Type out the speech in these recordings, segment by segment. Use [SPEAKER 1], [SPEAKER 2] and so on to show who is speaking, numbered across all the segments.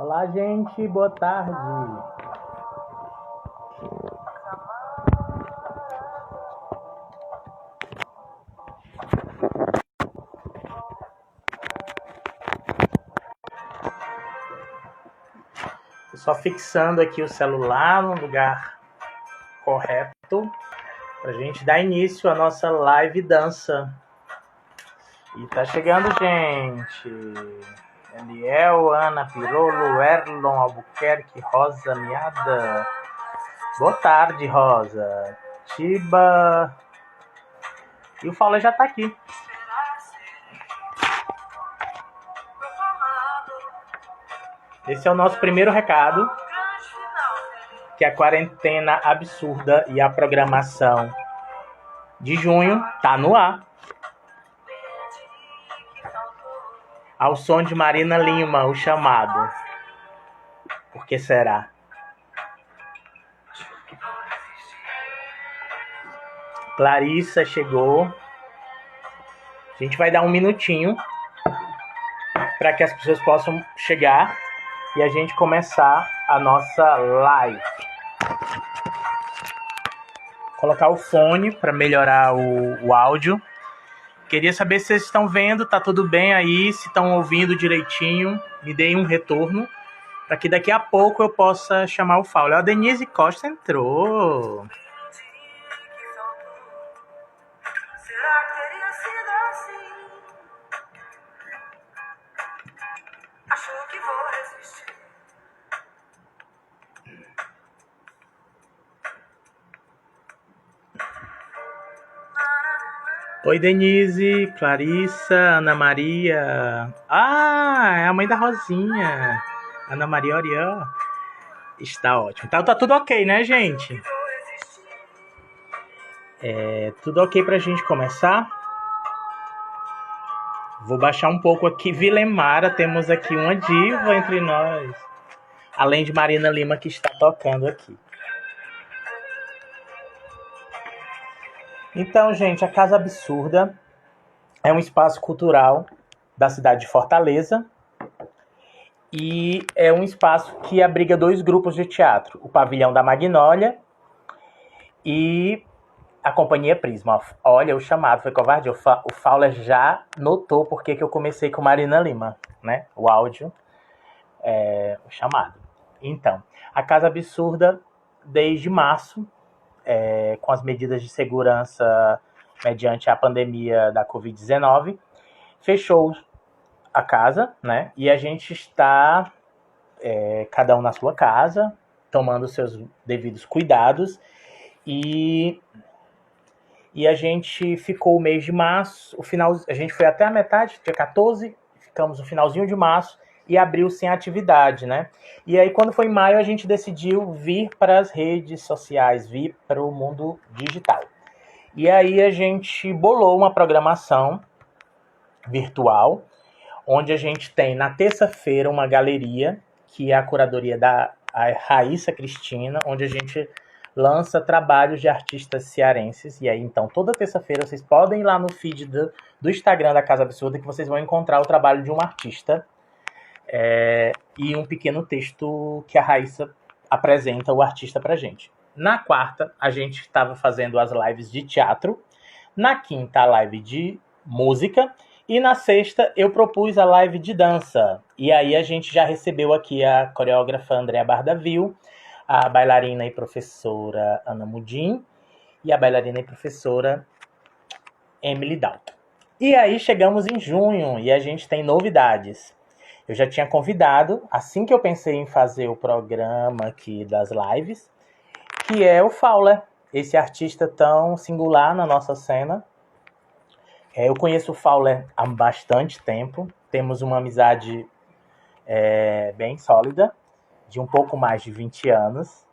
[SPEAKER 1] Olá, gente, boa tarde. Tô só fixando aqui o celular no lugar correto pra gente dar início à nossa live dança. E tá chegando gente. Eliel, Ana Pirolo, Erlon Albuquerque, Rosa Miada. Boa tarde, Rosa. Tiba. E o Fauler já tá aqui. Esse é o nosso primeiro recado, que a quarentena absurda e a programação de junho tá no ar. Ao som de Marina Lima, o chamado. Por que será? Clarissa chegou. A gente vai dar um minutinho para que as pessoas possam chegar e a gente começar a nossa live. Colocar o fone para melhorar o áudio. Queria saber se vocês estão vendo, tá tudo bem aí, se estão ouvindo direitinho. Me deem um retorno para que daqui a pouco eu possa chamar o Fauler. A Denise Costa entrou. Oi, Denise, Clarissa, Ana Maria. Ah, é a mãe da Rosinha. Ana Maria Orião. Está ótimo. Então tá tudo ok, né, gente? Tudo ok pra gente começar? Vou baixar um pouco aqui. Vilemara, temos aqui uma diva entre nós. Além de Marina Lima, que está tocando aqui. Então, gente, a Casa Absurda é um espaço cultural da cidade de Fortaleza e é um espaço que abriga 2 grupos de teatro, o Pavilhão da Magnólia e a Companhia Prisma. Olha, o chamado foi covardia. O Fauler já notou porque que eu comecei com Marina Lima, né? O áudio, o chamado. Então, a Casa Absurda, desde março, com as medidas de segurança mediante a pandemia da Covid-19, fechou a casa, né? E a gente está, cada um na sua casa, tomando seus devidos cuidados. E a gente ficou o mês de março, a gente foi até a metade, dia 14, ficamos no finalzinho de março e abril sem atividade, né? E aí, quando foi em maio, a gente decidiu vir para as redes sociais, vir para o mundo digital. E aí a gente bolou uma programação virtual, onde a gente tem na terça-feira uma galeria, que é a curadoria da Raíssa Cristina, onde a gente lança trabalhos de artistas cearenses. E aí, então, toda terça-feira vocês podem ir lá no feed do Instagram da Casa Absurda, que vocês vão encontrar o trabalho de um artista e um pequeno texto que a Raíssa apresenta o artista pra gente. Na quarta, a gente estava fazendo as lives de teatro. Na quinta, a live de música. E na sexta, eu propus a live de dança. E aí a gente já recebeu aqui a coreógrafa Andréa Bardavil, a bailarina e professora Ana Mudim e a bailarina e professora Emily Dalton. E aí chegamos em junho e a gente tem novidades. Eu já tinha convidado, assim que eu pensei em fazer o programa aqui das lives, que é o Fauler, esse artista tão singular na nossa cena. Eu conheço o Fauler há bastante tempo, temos uma amizade bem sólida, de um pouco mais de 20 anos.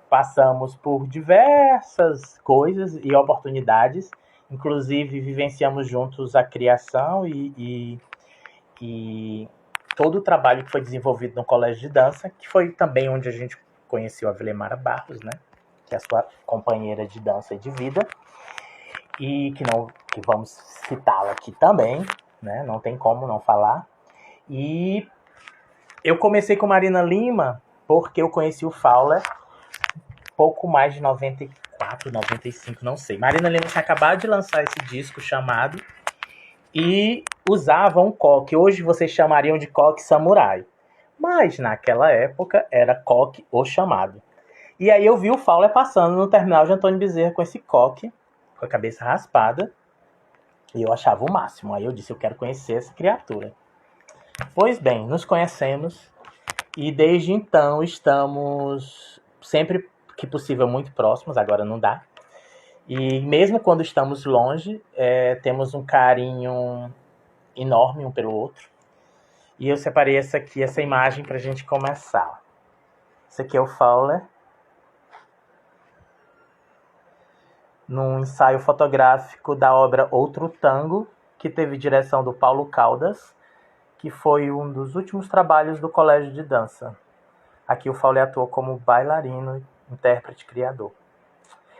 [SPEAKER 1] Passamos por diversas coisas e oportunidades, inclusive vivenciamos juntos a criação e todo o trabalho que foi desenvolvido no Colégio de Dança, que foi também onde a gente conheceu a Vilemara Barros, né? Que é a sua companheira de dança e de vida, e que vamos citá-la aqui também, né? Não tem como não falar. E Eu comecei com Marina Lima porque eu conheci o Fowler pouco mais de 94, 95, não sei. Marina Lima tinha acabado de lançar esse disco chamado e usava um coque. Hoje vocês chamariam de coque samurai. Mas naquela época era coque o chamado. E aí eu vi o Fowler passando no terminal de Antônio Bezerra com esse coque, com a cabeça raspada. E eu achava o máximo. Aí eu disse, eu quero conhecer essa criatura. Pois bem, nos conhecemos. E desde então estamos sempre que possível muito próximos. Agora não dá. E mesmo quando estamos longe, temos um carinho enorme um pelo outro. E eu separei essa imagem pra gente começar. Esse aqui é o Fowler. Num ensaio fotográfico da obra Outro Tango, que teve direção do Paulo Caldas, que foi um dos últimos trabalhos do Colégio de Dança. Aqui o Fowler atuou como bailarino, intérprete, criador.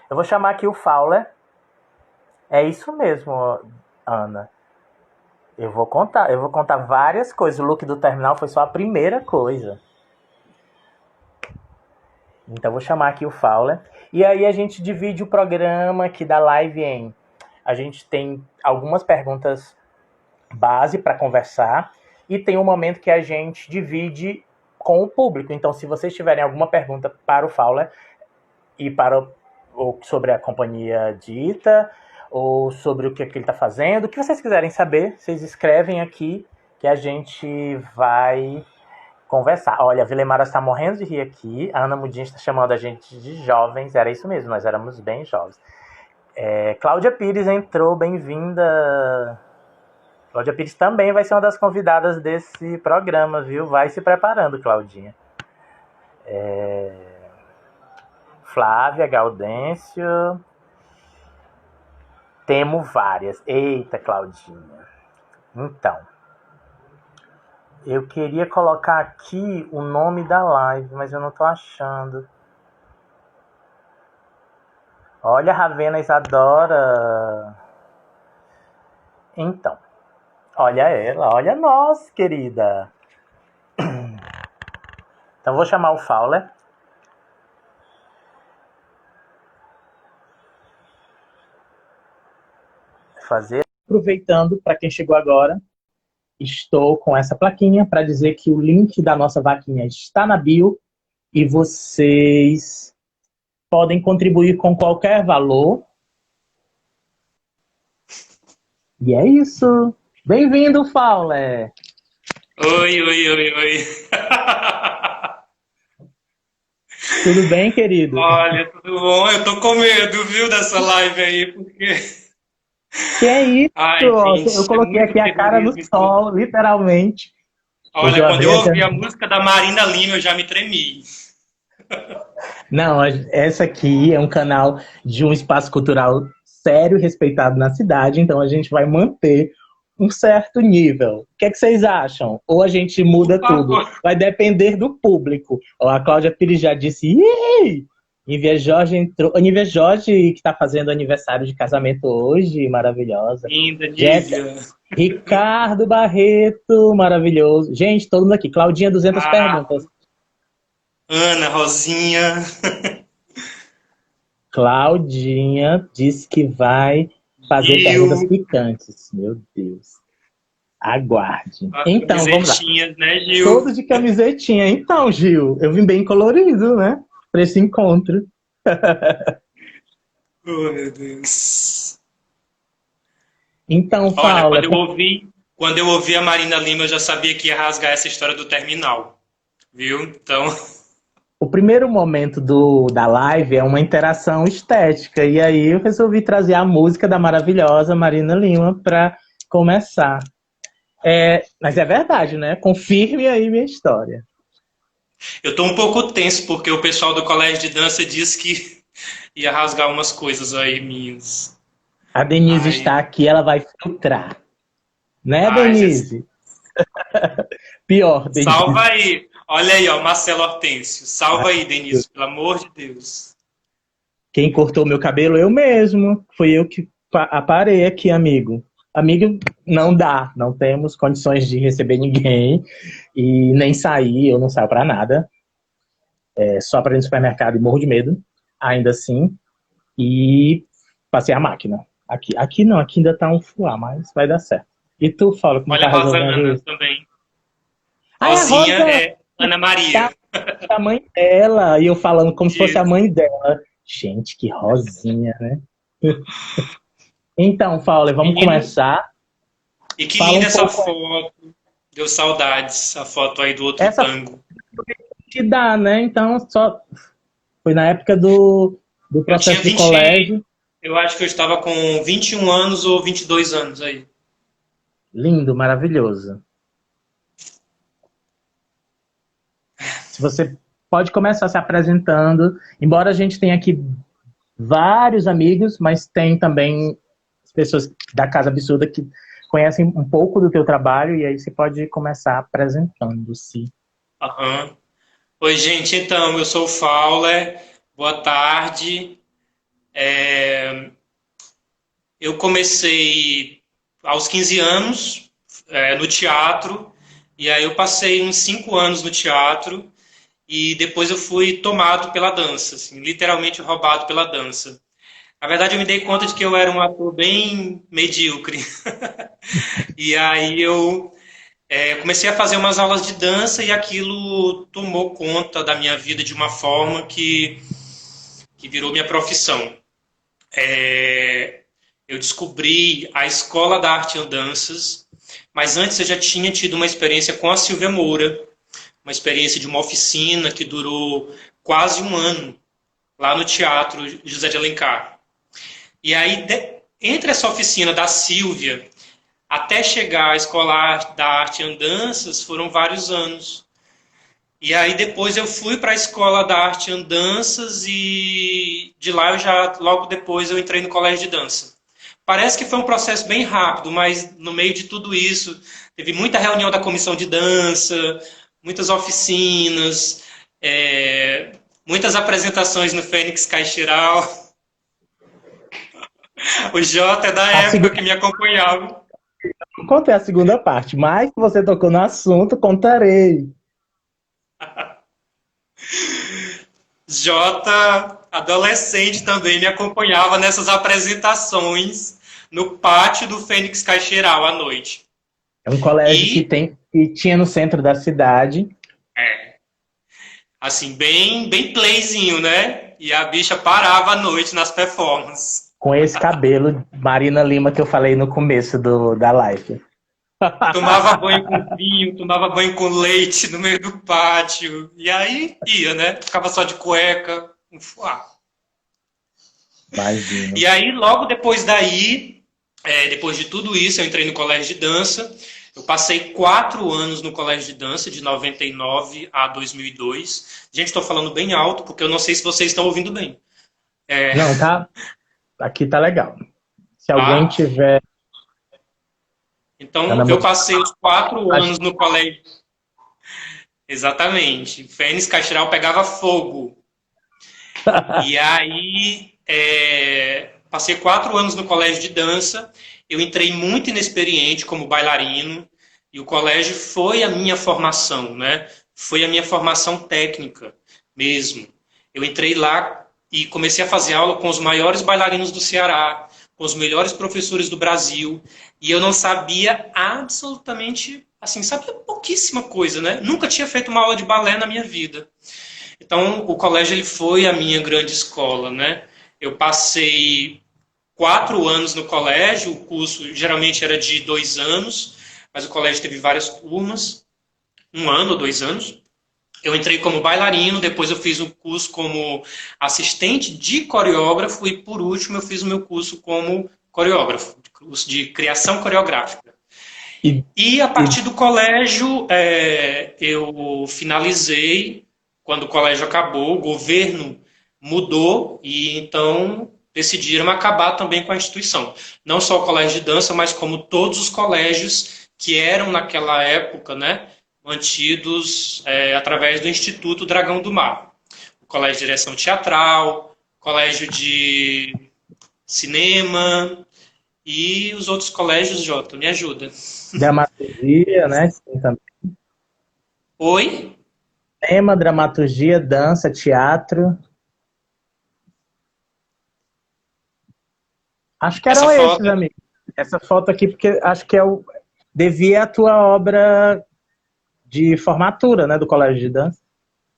[SPEAKER 1] Eu vou chamar aqui o Fowler. É isso mesmo, Ana. Eu vou contar várias coisas. O look do terminal foi só a primeira coisa. Então vou chamar aqui o Fowler. E aí a gente divide o programa aqui da live em... A gente tem algumas perguntas base para conversar e tem um momento que a gente divide com o público. Então se vocês tiverem alguma pergunta para o Fowler e ou sobre a companhia dita ou sobre o que ele está fazendo, o que vocês quiserem saber, vocês escrevem aqui que a gente vai conversar. Olha, a Vilemara está morrendo de rir aqui. A Ana Mudinha está chamando a gente de jovens. Era isso mesmo, nós éramos bem jovens. Cláudia Pires entrou, bem-vinda. Cláudia Pires também vai ser uma das convidadas desse programa, viu? Vai se preparando, Claudinha. Flávia, Gaudêncio. Temos várias. Eita, Claudinha. Então, eu queria colocar aqui o nome da live, mas eu não tô achando. Olha, Ravena Isadora. Então, olha ela, olha nós, querida. Então, vou chamar o Fowler. Aproveitando, para quem chegou agora, estou com essa plaquinha para dizer que o link da nossa vaquinha está na bio e vocês podem contribuir com qualquer valor. E é isso. Bem-vindo, Fowler.
[SPEAKER 2] Oi.
[SPEAKER 1] Tudo bem, querido?
[SPEAKER 2] Olha, tudo bom? Eu tô com medo, viu, dessa live aí, porque...
[SPEAKER 1] Que é isso?
[SPEAKER 2] Ai, gente,
[SPEAKER 1] eu coloquei aqui a cara no sol, literalmente.
[SPEAKER 2] Olha, quando eu ouvi a música da Marina Lima, eu já me tremi.
[SPEAKER 1] Não, essa aqui é um canal de um espaço cultural sério e respeitado na cidade, então a gente vai manter um certo nível. O que é que vocês acham? Ou a gente muda tudo? Vai depender do público. Ó, a Cláudia Pires já disse, ih! Nívia Jorge entrou. A Nívia Jorge, que está fazendo aniversário de casamento hoje, maravilhosa.
[SPEAKER 2] Linda, Nívia.
[SPEAKER 1] Ricardo Barreto, maravilhoso. Gente, todo mundo aqui. Claudinha, 200 perguntas.
[SPEAKER 2] Ana, Rosinha.
[SPEAKER 1] Claudinha disse que vai fazer perguntas picantes. Meu Deus. Aguarde. Então, vamos lá.
[SPEAKER 2] Né, Gil?
[SPEAKER 1] Todo de camisetinha. Então, Gil, eu vim bem colorido, né? Para esse encontro.
[SPEAKER 2] Oh, meu Deus.
[SPEAKER 1] Então, fala.
[SPEAKER 2] Olha, quando eu ouvi a Marina Lima, eu já sabia que ia rasgar essa história do terminal. Viu? Então...
[SPEAKER 1] O primeiro momento da live é uma interação estética. E aí eu resolvi trazer a música da maravilhosa Marina Lima para começar. Mas é verdade, né? Confirme aí minha história.
[SPEAKER 2] Eu tô um pouco tenso, porque o pessoal do colégio de dança disse que ia rasgar umas coisas aí minhas.
[SPEAKER 1] A Denise está aqui, ela vai filtrar. Né, Denise? Pior, Denise.
[SPEAKER 2] Salva aí. Olha aí, ó, Marcelo Hortêncio. Salva aí, Denise, pelo amor de Deus.
[SPEAKER 1] Quem cortou meu cabelo? Eu mesmo. Foi eu que aparei aqui, amigo. amigo, não dá, não temos condições de receber ninguém e nem sair, eu não saio pra nada, só para ir no supermercado e morro de medo, ainda assim, e passei a máquina. Aqui não, aqui ainda tá um fuá, mas vai dar certo. E tu, fala, como
[SPEAKER 2] Olha
[SPEAKER 1] tá
[SPEAKER 2] a Rosa
[SPEAKER 1] resolvendo
[SPEAKER 2] Ana
[SPEAKER 1] isso?
[SPEAKER 2] também.
[SPEAKER 1] Ah, é a
[SPEAKER 2] Rosinha
[SPEAKER 1] Rosa,
[SPEAKER 2] é Ana Maria.
[SPEAKER 1] tá a mãe dela, e eu falando como se fosse a
[SPEAKER 2] Isso.
[SPEAKER 1] mãe dela. Gente, que rosinha, né? Então, Fowler, vamos
[SPEAKER 2] Menino,
[SPEAKER 1] começar.
[SPEAKER 2] e que
[SPEAKER 1] Fala
[SPEAKER 2] linda
[SPEAKER 1] um
[SPEAKER 2] essa
[SPEAKER 1] pouco.
[SPEAKER 2] foto. Deu saudades, a foto aí do outro
[SPEAKER 1] Essa
[SPEAKER 2] tango.
[SPEAKER 1] te dá, né? Então, só foi na época do
[SPEAKER 2] Eu tinha
[SPEAKER 1] processo do
[SPEAKER 2] 20,
[SPEAKER 1] colégio.
[SPEAKER 2] eu acho que eu estava com 21 anos ou 22 anos aí.
[SPEAKER 1] Lindo, maravilhoso. Se você pode começar se apresentando, embora a gente tenha aqui vários amigos, mas tem também as pessoas da Casa Absurda que conhecem um pouco do teu trabalho, e aí você pode começar apresentando-se.
[SPEAKER 2] Aham. Oi, gente, então, eu sou o Fowler. Boa tarde. É, eu comecei aos 15 anos no teatro, e aí eu passei uns 5 anos no teatro, e depois eu fui tomado pela dança, assim, literalmente roubado pela dança. Na verdade, eu me dei conta de que eu era um ator bem medíocre. E aí eu comecei a fazer umas aulas de dança e aquilo tomou conta da minha vida de uma forma que virou minha profissão. Eu descobri a Escola da Arte em Danças, mas antes eu já tinha tido uma experiência com a Silvia Moura, uma experiência de uma oficina que durou quase um ano lá no Teatro José de Alencar. E aí, entre essa oficina da Silvia até chegar à Escola da Arte em Danças, foram vários anos. E aí depois eu fui para a Escola da Arte em Danças e de lá logo depois eu entrei no colégio de dança. Parece que foi um processo bem rápido, mas no meio de tudo isso, teve muita reunião da comissão de dança, muitas oficinas, muitas apresentações no Fênix Caixeiral. O Jota é da
[SPEAKER 1] A
[SPEAKER 2] época
[SPEAKER 1] segunda,
[SPEAKER 2] que me acompanhava.
[SPEAKER 1] contei a segunda parte, mas se você tocou no assunto, contarei.
[SPEAKER 2] Jota, adolescente, também me acompanhava nessas apresentações no pátio do Fênix Caixeiral à noite.
[SPEAKER 1] É um colégio
[SPEAKER 2] E,
[SPEAKER 1] que tinha no centro da cidade,
[SPEAKER 2] assim, bem playzinho, né? E a bicha parava à noite nas performances.
[SPEAKER 1] com esse cabelo Marina Lima que eu falei no começo da live.
[SPEAKER 2] Tomava banho com vinho, tomava banho com leite no meio do pátio. E aí ia, né? Ficava só de cueca. Ufa.
[SPEAKER 1] Imagino.
[SPEAKER 2] E aí, logo depois daí, depois de tudo isso, eu entrei no colégio de dança. Eu passei 4 anos no colégio de dança, de 99 a 2002. Gente, estou falando bem alto, porque eu não sei se vocês estão ouvindo bem.
[SPEAKER 1] Não, tá. Aqui tá legal. Se alguém
[SPEAKER 2] Tá?
[SPEAKER 1] tiver.
[SPEAKER 2] Então,
[SPEAKER 1] Ana
[SPEAKER 2] eu
[SPEAKER 1] Moura,
[SPEAKER 2] passei os 4 anos no colégio. Exatamente. Fênix Caixeiral pegava fogo. E aí, passei 4 anos no colégio de dança. Eu entrei muito inexperiente como bailarino. E o colégio foi a minha formação, né? Foi a minha formação técnica mesmo. Eu entrei lá e comecei a fazer aula com os maiores bailarinos do Ceará, com os melhores professores do Brasil. E eu não sabia absolutamente, assim, sabia pouquíssima coisa, né? Nunca tinha feito uma aula de balé na minha vida. Então, o colégio ele foi a minha grande escola, né? Eu passei 4 anos no colégio, o curso geralmente era de 2 anos, mas o colégio teve várias turmas, 1 ano ou 2 anos. Eu entrei como bailarino, depois eu fiz um curso como assistente de coreógrafo e, por último, eu fiz o meu curso como coreógrafo, curso de criação coreográfica.
[SPEAKER 1] e,
[SPEAKER 2] E a
[SPEAKER 1] e
[SPEAKER 2] partir do colégio, eu finalizei. Quando o colégio acabou, o governo mudou e então decidiram acabar também com a instituição. Não só o colégio de dança, mas como todos os colégios que eram naquela época, né, mantidos através do Instituto Dragão do Mar. O colégio de direção teatral, colégio de cinema E os outros colégios, Jota, me ajuda.
[SPEAKER 1] Dramaturgia, né? Sim, também.
[SPEAKER 2] Oi?
[SPEAKER 1] Cinema, dramaturgia, dança, teatro. Acho que
[SPEAKER 2] Essa
[SPEAKER 1] eram esses,
[SPEAKER 2] foto,
[SPEAKER 1] amigos. Essa foto aqui, porque acho que devia a tua obra de formatura, né? Do Colégio de Dança.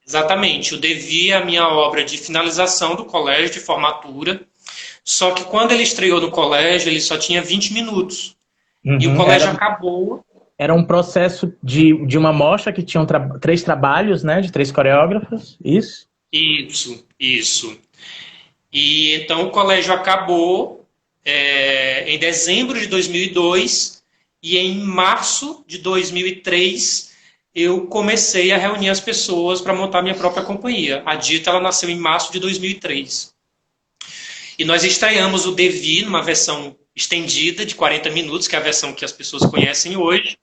[SPEAKER 2] exatamente, eu devia a minha obra de finalização do colégio, de formatura. Só que quando ele estreou no colégio, ele só tinha 20 minutos. E o
[SPEAKER 1] Uhum.
[SPEAKER 2] colégio acabou.
[SPEAKER 1] Era um processo de uma mostra que tinham 3 trabalhos, né? De 3 coreógrafos, isso?
[SPEAKER 2] Isso, isso. E então o colégio acabou em dezembro de 2002 e em março de 2003 eu comecei a reunir as pessoas para montar minha própria companhia. A Dita ela nasceu em março de 2003. E nós estreamos o Devi numa versão estendida de 40 minutos, que é a versão que as pessoas conhecem hoje.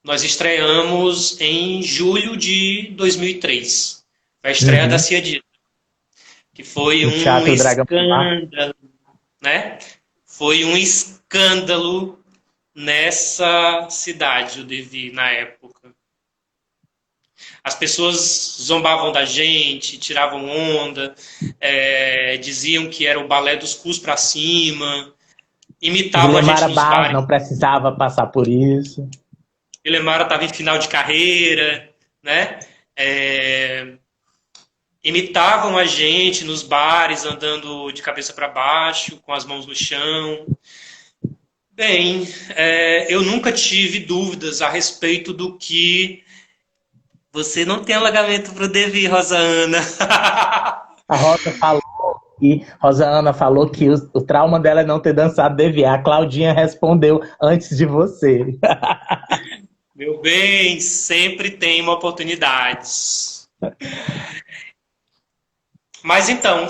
[SPEAKER 2] Nós estreamos em julho de 2003. A estreia da Cia Dita, que foi
[SPEAKER 1] No
[SPEAKER 2] um
[SPEAKER 1] Teatro Dragão.
[SPEAKER 2] escândalo, né? Foi um escândalo nessa cidade, o Devi, na época. As pessoas zombavam da gente, tiravam onda, diziam que era o balé dos cus para cima, imitavam a gente
[SPEAKER 1] Vilemara
[SPEAKER 2] nos
[SPEAKER 1] Barros
[SPEAKER 2] bares.
[SPEAKER 1] não precisava passar por isso.
[SPEAKER 2] Vilemara estava em final de carreira, né? Imitavam a gente nos bares, andando de cabeça para baixo, com as mãos no chão. Bem, eu nunca tive dúvidas a respeito do que você não tem alagamento para o Devi, Rosana.
[SPEAKER 1] A Rosa falou e Rosana falou que o trauma dela é não ter dançado Devi. A Claudinha respondeu antes de você.
[SPEAKER 2] Meu bem, sempre tem uma oportunidade. Mas então,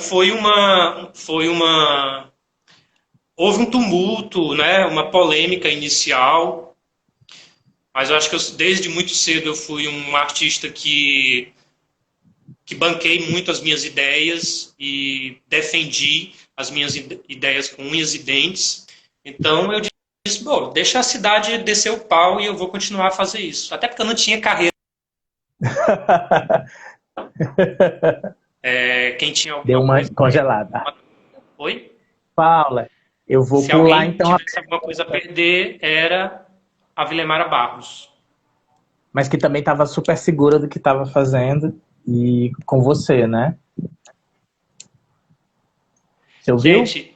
[SPEAKER 2] houve um tumulto, né, uma polêmica inicial, mas eu acho que desde muito cedo eu fui um artista que banquei muito as minhas ideias e defendi as minhas ideias com unhas e dentes. Então eu disse, bom, deixa a cidade descer o pau e eu vou continuar a fazer isso. Até porque eu não tinha carreira. Quem tinha alguma
[SPEAKER 1] Deu uma
[SPEAKER 2] coisa...
[SPEAKER 1] congelada.
[SPEAKER 2] Oi?
[SPEAKER 1] Paula, eu vou
[SPEAKER 2] Se
[SPEAKER 1] pular
[SPEAKER 2] alguém
[SPEAKER 1] então.
[SPEAKER 2] tivesse alguma coisa a perder, era a Vilemara Barros.
[SPEAKER 1] Mas que também estava super segura do que estava fazendo e com você, né? Você ouviu?
[SPEAKER 2] Gente,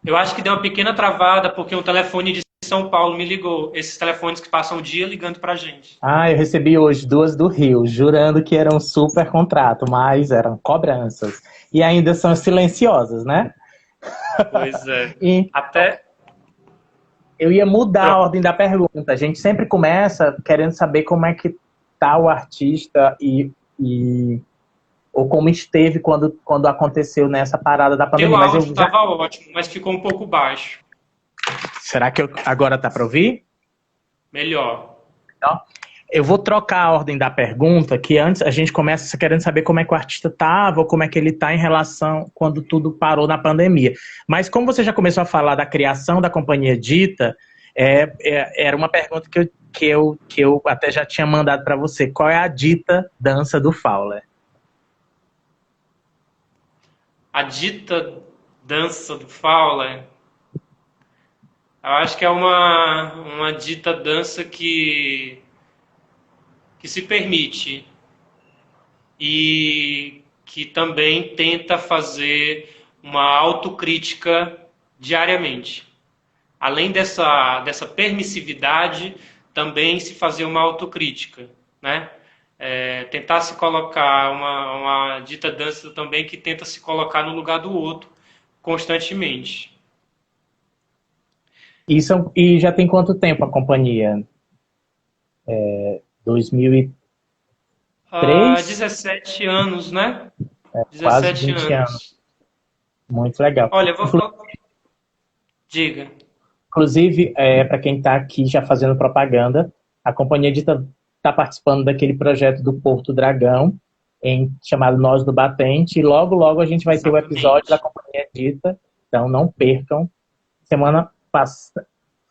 [SPEAKER 2] eu acho que deu uma pequena travada porque um telefone de São Paulo me ligou. Esses telefones que passam o dia ligando pra gente.
[SPEAKER 1] Ah, eu recebi hoje 2 do Rio, jurando que era um super contrato, mas eram cobranças. E ainda são silenciosas, né?
[SPEAKER 2] Pois é.
[SPEAKER 1] E
[SPEAKER 2] Até...
[SPEAKER 1] eu ia mudar a ordem da pergunta. A gente sempre começa querendo saber como é que tá o artista ou como esteve quando aconteceu nessa parada da pandemia.
[SPEAKER 2] Teu
[SPEAKER 1] Mas
[SPEAKER 2] áudio estava ótimo, mas ficou um pouco baixo.
[SPEAKER 1] Será que agora tá para ouvir?
[SPEAKER 2] Melhor.
[SPEAKER 1] Então, eu vou trocar a ordem da pergunta, que antes a gente começa querendo saber como é que o artista estava, ou como é que ele está em relação quando tudo parou na pandemia. Mas como você já começou a falar da criação da Companhia Dita, era uma pergunta que eu até já tinha mandado para você. Qual é a dita dança do Fowler?
[SPEAKER 2] A dita dança do Fowler, eu acho que é uma dita dança que se permite e que também tenta fazer uma autocrítica diariamente. Além dessa permissividade, também se fazer uma autocrítica, né? Tentar se colocar, uma dita dança também que tenta se colocar no lugar do outro constantemente.
[SPEAKER 1] E já tem quanto tempo a companhia? 2003?
[SPEAKER 2] 17 anos, né?
[SPEAKER 1] Quase
[SPEAKER 2] 17
[SPEAKER 1] 20 anos.
[SPEAKER 2] anos.
[SPEAKER 1] Muito legal.
[SPEAKER 2] Olha, Diga.
[SPEAKER 1] Inclusive, para quem está aqui já fazendo propaganda, a Companhia Dita está participando daquele projeto do Porto Dragão, chamado Nós do Batente, e logo, logo a gente vai ter o episódio da Companhia Dita, então não percam. Semana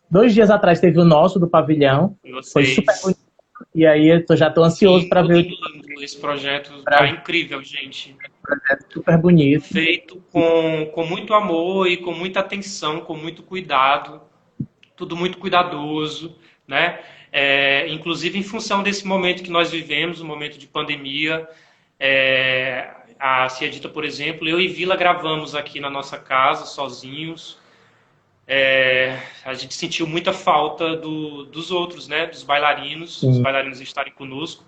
[SPEAKER 1] 2 dias atrás teve o nosso do pavilhão. Foi super
[SPEAKER 2] Vocês.
[SPEAKER 1] bonito. E aí eu já tô ansioso
[SPEAKER 2] Sim,
[SPEAKER 1] para ver
[SPEAKER 2] muito
[SPEAKER 1] o
[SPEAKER 2] lindo. Esse projeto tá
[SPEAKER 1] pra-
[SPEAKER 2] incrível, gente.
[SPEAKER 1] projeto super bonito.
[SPEAKER 2] Feito com muito amor e com muita atenção, com muito cuidado, tudo muito cuidadoso, né? Inclusive em função desse momento que nós vivemos, um momento de pandemia, a Ciadita, por exemplo, eu e Vila gravamos aqui na nossa casa, sozinhos. A gente sentiu muita falta dos outros, né? Dos bailarinos, os
[SPEAKER 1] Sim.
[SPEAKER 2] bailarinos estarem conosco.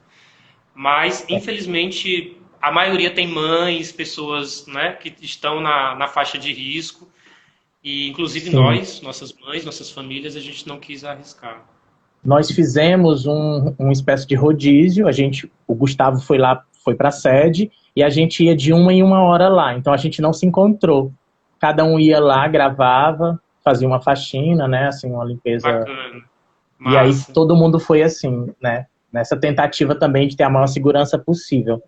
[SPEAKER 2] Mas, infelizmente, a maioria tem mães, pessoas, né, que estão na faixa de risco. E, inclusive,
[SPEAKER 1] Sim.
[SPEAKER 2] nossas mães, nossas famílias, a gente não quis arriscar.
[SPEAKER 1] Nós fizemos uma espécie de rodízio. O Gustavo foi lá, foi para a sede, e a gente ia de 1 em 1 hora lá. Então a gente não se encontrou. Cada um ia lá, gravava, fazia uma faxina, né? Assim, uma limpeza.
[SPEAKER 2] Bacana,
[SPEAKER 1] E aí
[SPEAKER 2] massa.
[SPEAKER 1] todo mundo foi assim, né? Nessa tentativa também de ter a maior segurança possível.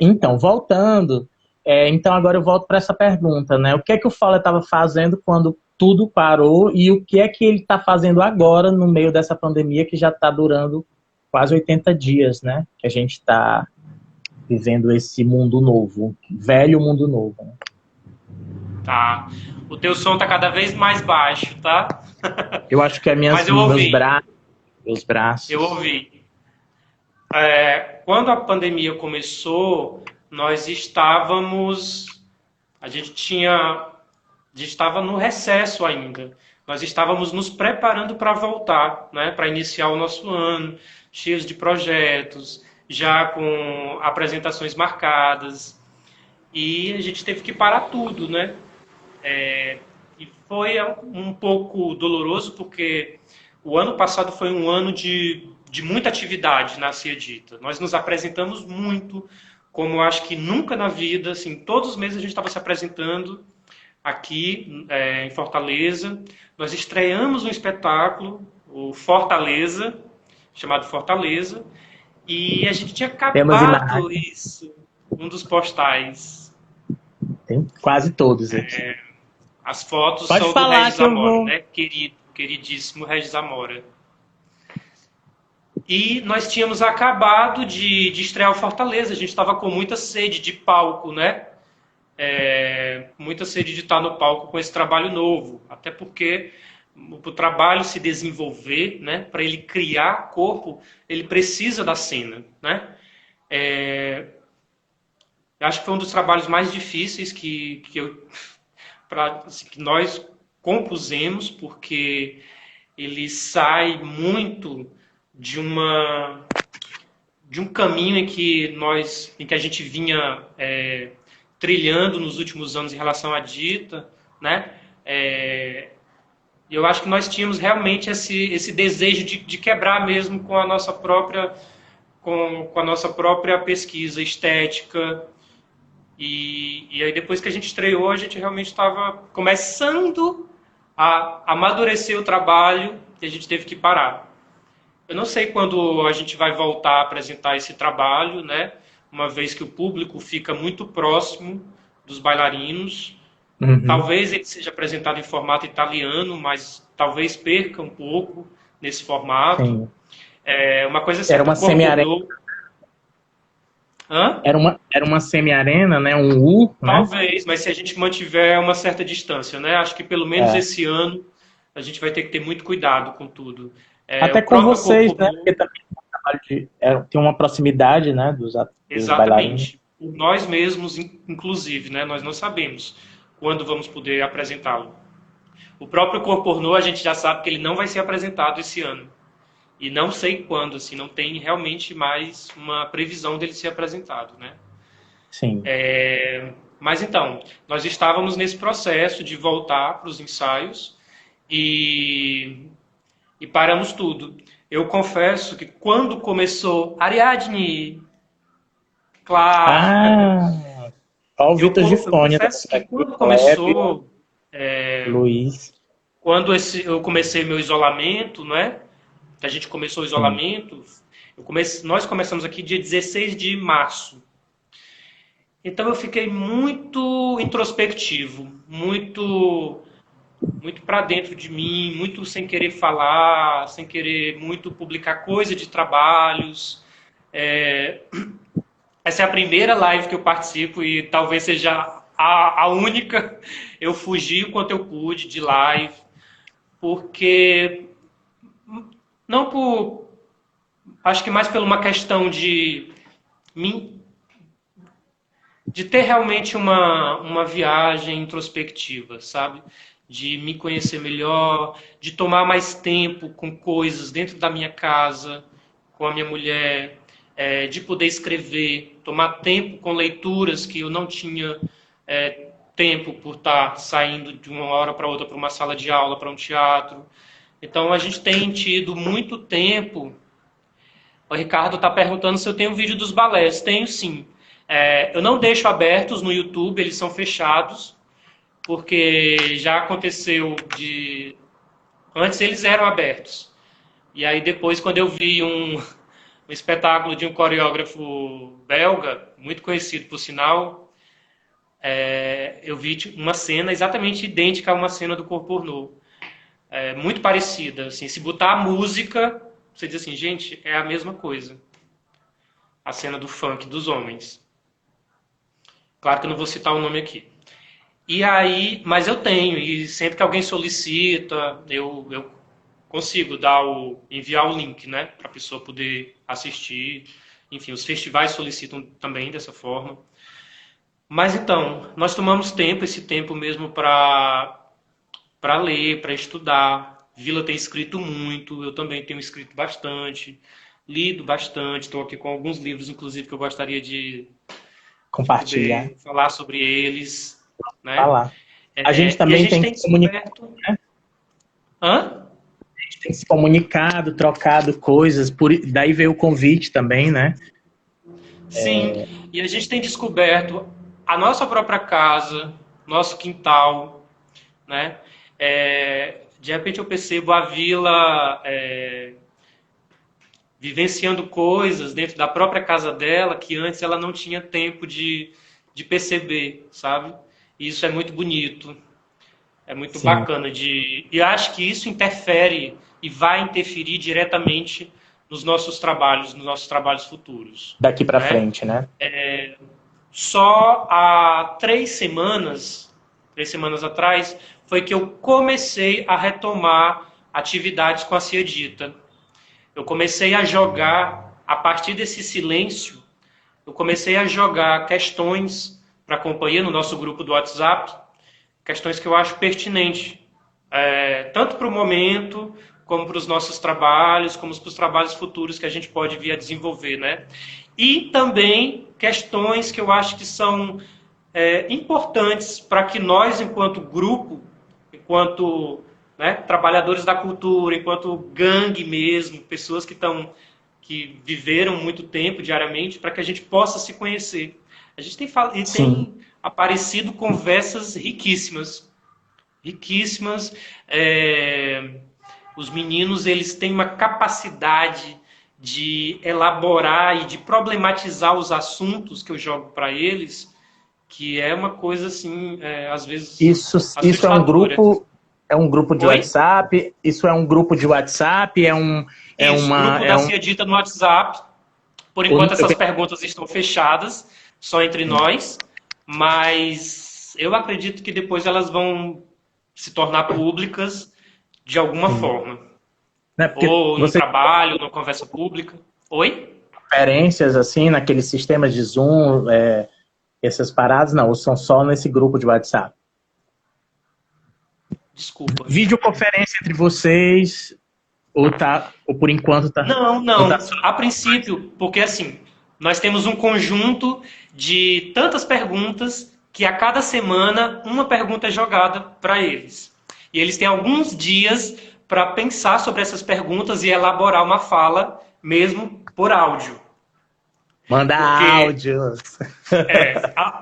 [SPEAKER 1] Então, voltando, então agora eu volto para essa pergunta, né? O que é que o Fowler estava fazendo quando tudo parou e o que é que ele está fazendo agora no meio dessa pandemia que já está durando quase 80 dias, né? Que a gente está vivendo esse mundo novo, velho mundo novo. Né?
[SPEAKER 2] Tá. O teu som tá cada vez mais baixo, tá?
[SPEAKER 1] Eu acho que é
[SPEAKER 2] Mas eu
[SPEAKER 1] meus
[SPEAKER 2] ouvi,
[SPEAKER 1] braços.
[SPEAKER 2] eu ouvi. Quando a pandemia começou, nós estávamos, a gente tinha, a gente estava no recesso ainda. Nós estávamos nos preparando para voltar, né, para iniciar o nosso ano, cheios de projetos, já com apresentações marcadas, e a gente teve que parar tudo, né? E foi um pouco doloroso porque o ano passado foi um ano de muita atividade na Ciedita. Nós nos apresentamos muito, como acho que nunca na vida, assim, todos os meses a gente estava se apresentando aqui em Fortaleza. Nós estreamos um espetáculo, o Fortaleza, chamado Fortaleza, e a gente tinha
[SPEAKER 1] Temos
[SPEAKER 2] acabado
[SPEAKER 1] imagens,
[SPEAKER 2] isso, um dos postais.
[SPEAKER 1] tem quase todos aqui.
[SPEAKER 2] As fotos
[SPEAKER 1] Pode
[SPEAKER 2] são do
[SPEAKER 1] falar
[SPEAKER 2] Regis
[SPEAKER 1] que eu
[SPEAKER 2] Amora,
[SPEAKER 1] vou.
[SPEAKER 2] né? Queridíssimo Regis Amora. E nós tínhamos acabado de estrear o Fortaleza, a gente estava com muita sede de palco, né? Muita sede de estar no palco com esse trabalho novo. Até porque o trabalho se desenvolver, né? Para ele criar corpo, ele precisa da cena, né? Eu acho que foi um dos trabalhos mais difíceis assim, que nós compusemos, porque ele sai muito de um caminho em que a gente vinha trilhando nos últimos anos em relação à Dita, né? Eu acho que nós tínhamos realmente esse desejo de quebrar mesmo com a nossa própria pesquisa estética. E aí depois que a gente estreou, a gente realmente estava começando a amadurecer o trabalho e a gente teve que parar. Eu não sei quando a gente vai voltar a apresentar esse trabalho, né? Uma vez que o público fica muito próximo dos bailarinos.
[SPEAKER 1] Uhum.
[SPEAKER 2] Talvez ele seja apresentado em formato italiano, mas talvez perca um pouco nesse formato.
[SPEAKER 1] Sim.
[SPEAKER 2] Uma coisa é
[SPEAKER 1] Era
[SPEAKER 2] certa,
[SPEAKER 1] uma
[SPEAKER 2] o corpo
[SPEAKER 1] semi-arena.
[SPEAKER 2] nu. Hã?
[SPEAKER 1] Era uma semi-arena, né? Um U, né?
[SPEAKER 2] Talvez, mas se a gente mantiver uma certa distância, né? Acho que pelo menos
[SPEAKER 1] É.
[SPEAKER 2] esse ano a gente vai ter que ter muito cuidado com tudo.
[SPEAKER 1] Até
[SPEAKER 2] O
[SPEAKER 1] com
[SPEAKER 2] próprio
[SPEAKER 1] vocês,
[SPEAKER 2] corpo
[SPEAKER 1] né?
[SPEAKER 2] nu,
[SPEAKER 1] Porque também tem uma proximidade, né? Dos bailarinos.
[SPEAKER 2] exatamente, por nós mesmos, inclusive, né? Nós não sabemos quando vamos poder apresentá-lo. O próprio corpo nu, a gente já sabe que ele não vai ser apresentado esse ano. E não sei quando, assim, não tem realmente mais uma previsão dele ser apresentado, né?
[SPEAKER 1] Sim.
[SPEAKER 2] Mas então, nós estávamos nesse processo de voltar para os ensaios e paramos tudo. Eu confesso que quando começou Ariadne, claro,
[SPEAKER 1] Ó, o Vitor
[SPEAKER 2] eu
[SPEAKER 1] Gifone
[SPEAKER 2] confesso que
[SPEAKER 1] aqui,
[SPEAKER 2] quando
[SPEAKER 1] Web,
[SPEAKER 2] começou,
[SPEAKER 1] Luiz.
[SPEAKER 2] eu comecei meu isolamento, né? Que a gente começou o
[SPEAKER 1] Sim.
[SPEAKER 2] isolamento, nós começamos aqui dia 16 de março. Então eu fiquei muito introspectivo, muito muito para dentro de mim, muito sem querer falar, sem querer muito publicar coisa de trabalhos. É, essa é a primeira live que eu participo e talvez seja a única. Eu fugi o quanto eu pude de live, porque não por, acho que mais por uma questão de ter realmente uma viagem introspectiva, sabe? De me conhecer melhor, de tomar mais tempo com coisas dentro da minha casa, com a minha mulher, de poder escrever, tomar tempo com leituras que eu não tinha tempo por estar saindo de uma hora para outra para uma sala de aula, para um teatro. Então a gente tem tido muito tempo. O Ricardo está perguntando se eu tenho vídeo dos balés. Tenho sim. Eu não deixo abertos no YouTube, eles são fechados, porque já aconteceu de. Antes eles eram abertos. E aí depois, quando eu vi um espetáculo de um coreógrafo belga, muito conhecido por sinal, eu vi uma cena exatamente idêntica a uma cena do Corpo Pornô. Muito parecida. Assim, se botar a música, você diz assim, gente, é a mesma coisa. A cena do funk dos homens. Claro que eu não vou citar o nome aqui. E aí, mas eu tenho, e sempre que alguém solicita, eu consigo enviar o link, né, para a pessoa poder assistir. Enfim, os festivais solicitam também dessa forma. Mas então, nós tomamos tempo, esse tempo mesmo para ler, para estudar. Vila tem escrito muito, eu também tenho escrito bastante, lido bastante, estou aqui com alguns livros, inclusive, que eu gostaria de
[SPEAKER 1] Compartilhar.
[SPEAKER 2] poder falar sobre eles, né?
[SPEAKER 1] Falar. A gente
[SPEAKER 2] E a
[SPEAKER 1] também
[SPEAKER 2] gente
[SPEAKER 1] tem
[SPEAKER 2] tem
[SPEAKER 1] se comunicado,
[SPEAKER 2] descoberto...
[SPEAKER 1] né?
[SPEAKER 2] Hã?
[SPEAKER 1] A gente tem se comunicado, trocado coisas, daí veio o convite também, né?
[SPEAKER 2] Sim, e a gente tem descoberto a nossa própria casa, nosso quintal, né? De repente eu percebo a vila vivenciando coisas dentro da própria casa dela que antes ela não tinha tempo de perceber, sabe? E isso é muito bonito, é muito
[SPEAKER 1] Sim,
[SPEAKER 2] bacana e eu acho que isso interfere e vai interferir diretamente nos nossos trabalhos futuros,
[SPEAKER 1] daqui para
[SPEAKER 2] né?
[SPEAKER 1] frente, né?
[SPEAKER 2] Só há 3 semanas atrás, foi que eu comecei a retomar atividades com a Ciedita. Eu comecei a jogar, a partir desse silêncio, eu comecei a jogar questões para a companhia no nosso grupo do WhatsApp, questões que eu acho pertinentes, tanto para o momento, como para os nossos trabalhos, como para os trabalhos futuros que a gente pode vir a desenvolver, né? E também questões que eu acho que são importantes para que nós, enquanto grupo, enquanto trabalhadores da cultura, enquanto gangue mesmo, pessoas que viveram muito tempo diariamente, para que a gente possa se conhecer. A gente tem aparecido conversas riquíssimas, riquíssimas. Os meninos, eles têm uma capacidade de elaborar e de problematizar os assuntos que eu jogo para eles, que é uma coisa assim, às vezes
[SPEAKER 1] Isso é um grupo de
[SPEAKER 2] Oi?
[SPEAKER 1] WhatsApp? Isso é um grupo de WhatsApp?
[SPEAKER 2] Grupo da Ciedita no WhatsApp. Por enquanto essas perguntas estão fechadas, só entre nós, mas eu acredito que depois elas vão se tornar públicas de alguma forma. Ou no trabalho, na conversa pública. Oi?
[SPEAKER 1] Conferências assim, naqueles sistemas de Zoom, essas paradas, não, ou são só nesse grupo de WhatsApp?
[SPEAKER 2] Desculpa.
[SPEAKER 1] Videoconferência entre vocês, ou por enquanto tá...
[SPEAKER 2] Não. A princípio, porque assim, nós temos um conjunto de tantas perguntas que a cada semana uma pergunta é jogada para eles. E eles têm alguns dias para pensar sobre essas perguntas e elaborar uma fala, mesmo por áudio.
[SPEAKER 1] Manda áudios.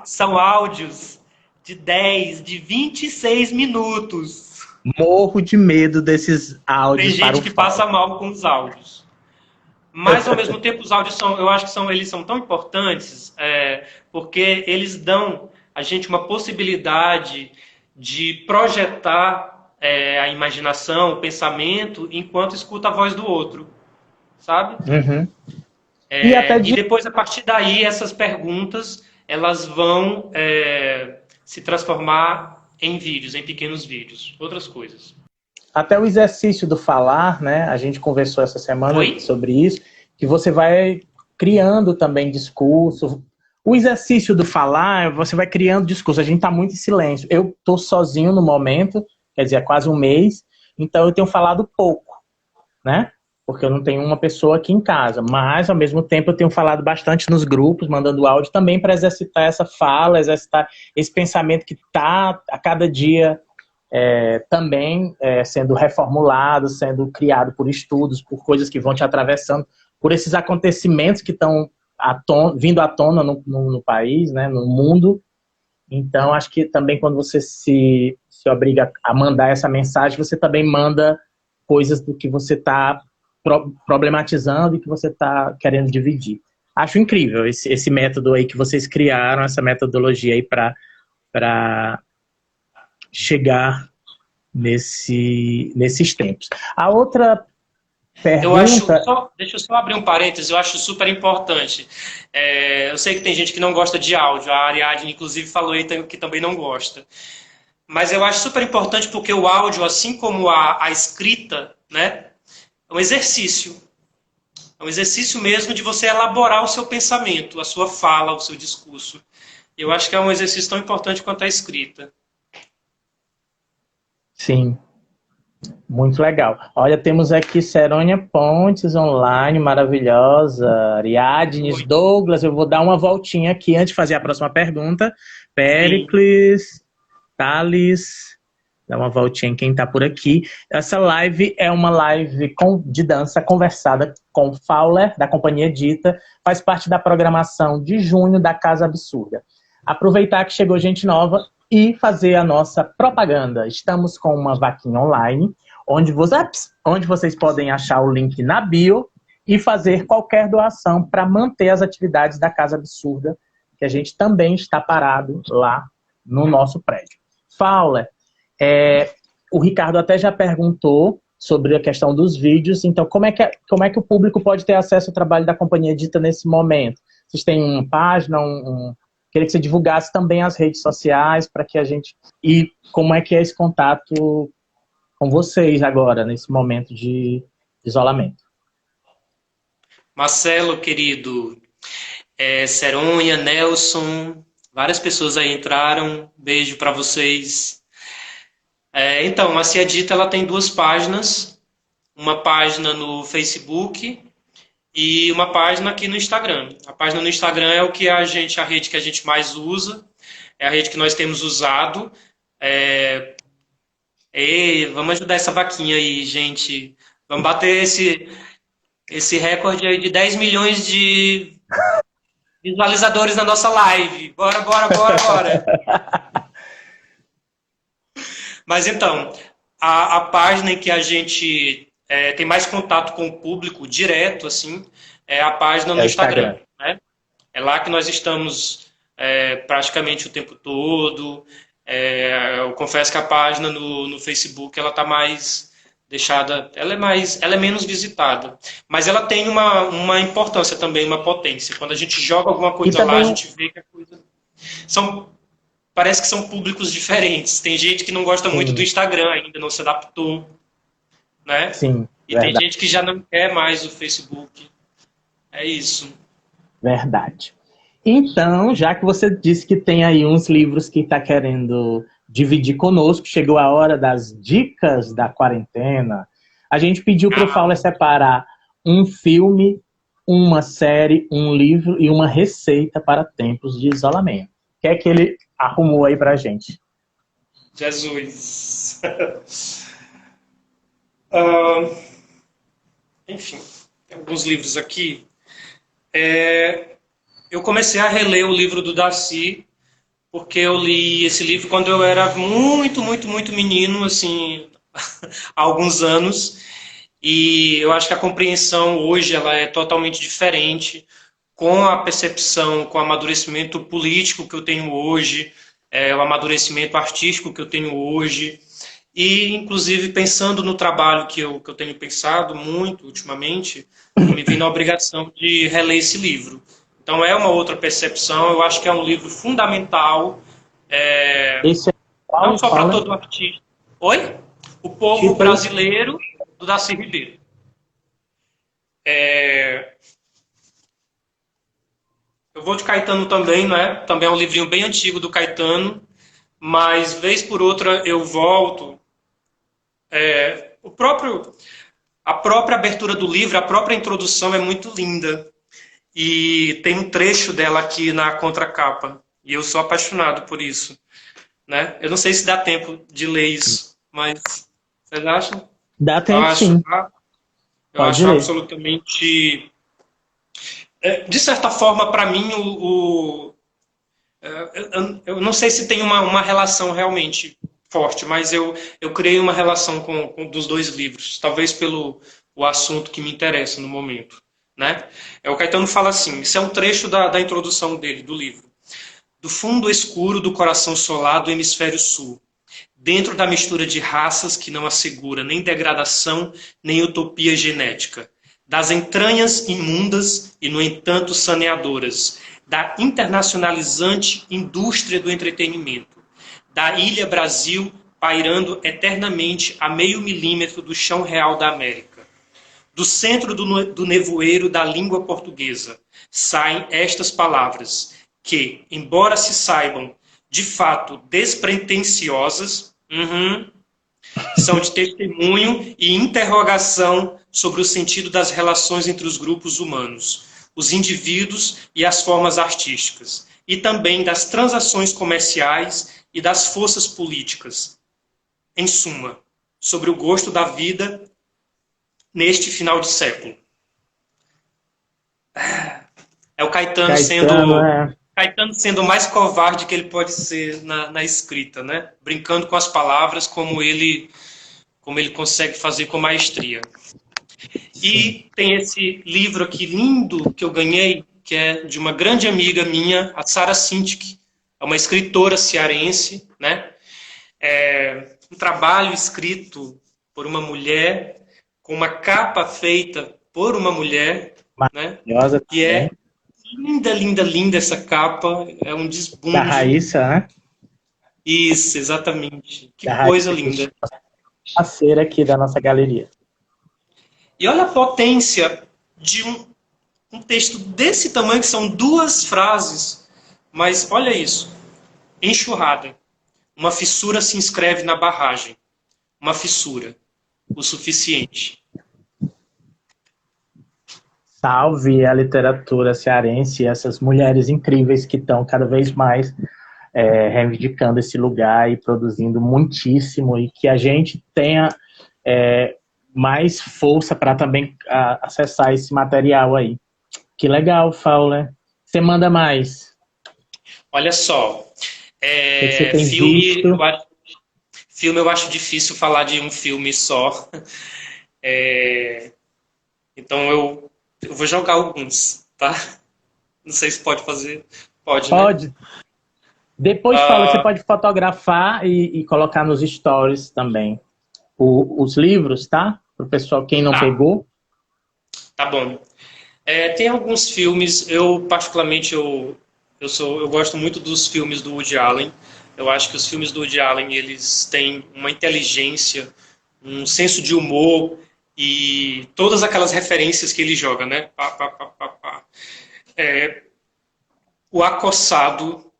[SPEAKER 2] São áudios de 10, de 26 minutos.
[SPEAKER 1] Morro de medo desses áudios.
[SPEAKER 2] Tem gente que passa mal com os áudios. Mas, ao mesmo tempo, os áudios eu acho que eles são tão importantes, porque eles dão a gente uma possibilidade de projetar a imaginação, o pensamento, enquanto escuta a voz do outro, sabe?
[SPEAKER 1] Uhum. E até
[SPEAKER 2] E
[SPEAKER 1] de
[SPEAKER 2] depois, a partir daí, essas perguntas, elas vão se transformar em vídeos, em pequenos vídeos, outras coisas.
[SPEAKER 1] Até o exercício do falar, né? A gente conversou essa semana
[SPEAKER 2] Oi?
[SPEAKER 1] sobre isso, que você vai criando também discurso. O exercício do falar, você vai criando discurso. A gente está muito em silêncio. Eu estou sozinho no momento, quer dizer, há quase um mês, então eu tenho falado pouco, né? Porque eu não tenho uma pessoa aqui em casa, mas ao mesmo tempo eu tenho falado bastante nos grupos, mandando áudio também para exercitar essa fala, exercitar esse pensamento que está a cada dia também sendo reformulado, sendo criado por estudos, por coisas que vão te atravessando, por esses acontecimentos que estão vindo à tona no país, né, no mundo. Então, acho que também quando você se obriga a mandar essa mensagem, você também manda coisas do que você está problematizando e que você está querendo dividir. Acho incrível esse método aí que vocês criaram, essa metodologia aí para chegar nesses tempos. A outra pergunta...
[SPEAKER 2] Deixa eu só abrir um parênteses, eu acho super importante. Eu sei que tem gente que não gosta de áudio, a Ariadne, inclusive, falou aí que também não gosta. Mas eu acho super importante porque o áudio, assim como a escrita, né, é um exercício. É um exercício mesmo de você elaborar o seu pensamento, a sua fala, o seu discurso. Eu acho que é um exercício tão importante quanto a escrita.
[SPEAKER 1] Sim, muito legal. Olha, temos aqui Serônia Pontes online, maravilhosa. Ariadnes,
[SPEAKER 2] Oi.
[SPEAKER 1] Douglas, eu vou dar uma voltinha aqui antes de fazer a próxima pergunta.
[SPEAKER 2] Sim.
[SPEAKER 1] Péricles, Thales, dá uma voltinha em quem está por aqui. Essa live é uma live de dança conversada com Fowler, da Companhia Dita, faz parte da programação de junho da Casa Absurda. Aproveitar que chegou gente nova e fazer a nossa propaganda. Estamos com uma vaquinha online, onde vocês podem achar o link na bio e fazer qualquer doação para manter as atividades da Casa Absurda, que a gente também está parado lá no nosso prédio. Fowler, o Ricardo até já perguntou sobre a questão dos vídeos, então como é que o público pode ter acesso ao trabalho da Companhia Dita nesse momento? Vocês têm uma página, queria que você divulgasse também as redes sociais para que a gente... E como é que é esse contato com vocês agora, nesse momento de isolamento?
[SPEAKER 2] Marcelo, querido, Serônia, Nelson, várias pessoas aí entraram. Beijo para vocês. Então, a Cia Dita, ela tem duas páginas. Uma página no Facebook e uma página aqui no Instagram. A página no Instagram é a rede que a gente mais usa, é a rede que nós temos usado. Vamos ajudar essa vaquinha aí, gente. Vamos bater esse recorde aí de 10 milhões de visualizadores na nossa live. Bora, bora, bora, bora. Mas então, a página em que a gente tem mais contato com o público direto, assim, é a página no Instagram. Né? É lá que nós estamos praticamente o tempo todo. Eu confesso que a página no Facebook ela está mais deixada, ela é menos visitada, mas ela tem uma importância também, uma potência. Quando a gente joga alguma coisa
[SPEAKER 1] também...
[SPEAKER 2] lá, a gente vê que a coisa parece que são públicos diferentes. Tem gente que não gosta muito do Instagram ainda, não se adaptou, né?
[SPEAKER 1] Sim,
[SPEAKER 2] e verdade. Tem gente que já não quer mais o Facebook. É isso.
[SPEAKER 1] Verdade. Então, já que você disse que tem aí uns livros que está querendo dividir conosco, chegou a hora das dicas da quarentena. A gente pediu para o Fowler separar um filme, uma série, um livro e uma receita para tempos de isolamento. O que é que ele arrumou aí para a gente?
[SPEAKER 2] Jesus. Enfim, tem alguns livros aqui. Eu comecei a reler o livro do Darcy, porque eu li esse livro quando eu era muito, muito, muito menino, assim, há alguns anos. E eu acho que a compreensão hoje ela é totalmente diferente, com a percepção, com o amadurecimento político que eu tenho hoje, o amadurecimento artístico que eu tenho hoje. E, inclusive, pensando no trabalho que eu tenho pensado muito ultimamente, eu me vi na obrigação de reler esse livro. Então, é uma outra percepção. Eu acho que é um livro fundamental, é,
[SPEAKER 1] Esse é
[SPEAKER 2] não
[SPEAKER 1] qual,
[SPEAKER 2] só para
[SPEAKER 1] Paula?
[SPEAKER 2] todo artista. Oi? O Povo
[SPEAKER 1] Título?
[SPEAKER 2] Brasileiro, do Darcy Ribeiro. Eu vou de Caetano também, né? Também é um livrinho bem antigo do Caetano, mas vez por outra eu volto. O próprio, a própria abertura do livro, a própria introdução é muito linda. E tem um trecho dela aqui na contracapa. E eu sou apaixonado por isso, né? Eu não sei se dá tempo de ler isso, mas vocês acham?
[SPEAKER 1] Dá
[SPEAKER 2] Eu
[SPEAKER 1] tempo,
[SPEAKER 2] acho,
[SPEAKER 1] sim.
[SPEAKER 2] eu
[SPEAKER 1] Pode
[SPEAKER 2] acho
[SPEAKER 1] ler.
[SPEAKER 2] absolutamente. De certa forma, para mim, eu não sei se tem uma relação realmente forte, mas eu criei uma relação com dos dois livros, talvez pelo o assunto que me interessa no momento. Né? O Caetano fala assim, isso é um trecho da introdução dele, do livro. Do fundo escuro do coração solar do hemisfério sul, dentro da mistura de raças que não assegura nem degradação nem utopia genética, das entranhas imundas e, no entanto, saneadoras, da internacionalizante indústria do entretenimento, da ilha Brasil pairando eternamente a meio milímetro do chão real da América. Do centro do nevoeiro da língua portuguesa saem estas palavras que, embora se saibam de fato despretensiosas, são de testemunho e interrogação sobre o sentido das relações entre os grupos humanos, os indivíduos e as formas artísticas, e também das transações comerciais e das forças políticas. Em suma, sobre o gosto da vida neste final de século. É o
[SPEAKER 1] Caetano, é.
[SPEAKER 2] Caetano sendo o mais covarde que ele pode ser na escrita, né? Brincando com as palavras como ele consegue fazer com maestria.
[SPEAKER 1] Sim.
[SPEAKER 2] E tem esse livro aqui lindo que eu ganhei, que é de uma grande amiga minha, a Sara Sintic, é uma escritora cearense, né? É um trabalho escrito por uma mulher, com uma capa feita por uma mulher, né?
[SPEAKER 1] Maravilhosa
[SPEAKER 2] E
[SPEAKER 1] também.
[SPEAKER 2] é linda, linda, linda essa capa, é um
[SPEAKER 1] Da
[SPEAKER 2] desbunde.
[SPEAKER 1] Raíssa, né?
[SPEAKER 2] Isso, exatamente. Que
[SPEAKER 1] Da
[SPEAKER 2] coisa
[SPEAKER 1] Raíssa
[SPEAKER 2] linda.
[SPEAKER 1] Cristina, parceira aqui da nossa galeria.
[SPEAKER 2] E olha a potência de um texto desse tamanho, que são duas frases, mas olha isso. Enxurrada. Uma fissura se inscreve na barragem. Uma fissura. O suficiente.
[SPEAKER 1] Salve a literatura cearense e essas mulheres incríveis que estão cada vez mais reivindicando esse lugar e produzindo muitíssimo e que a gente tenha mais força para também acessar esse material aí. Que legal, Fowler. Você manda mais.
[SPEAKER 2] Olha só.
[SPEAKER 1] O que você tem
[SPEAKER 2] Filme,
[SPEAKER 1] visto?
[SPEAKER 2] eu acho difícil falar de um filme só. Então eu vou jogar alguns, tá? Não sei se pode fazer. Pode, né?
[SPEAKER 1] Pode. Depois, Fowler, você pode fotografar e colocar nos stories também os livros, tá? Para o pessoal, quem não
[SPEAKER 2] Tá,
[SPEAKER 1] pegou.
[SPEAKER 2] tá bom. Tem alguns filmes, eu particularmente eu gosto muito dos filmes do Woody Allen. Eu acho que os filmes do Woody Allen eles têm uma inteligência, um senso de humor e todas aquelas referências que ele joga, né? Pá, pá, pá, pá, pá. O Acossado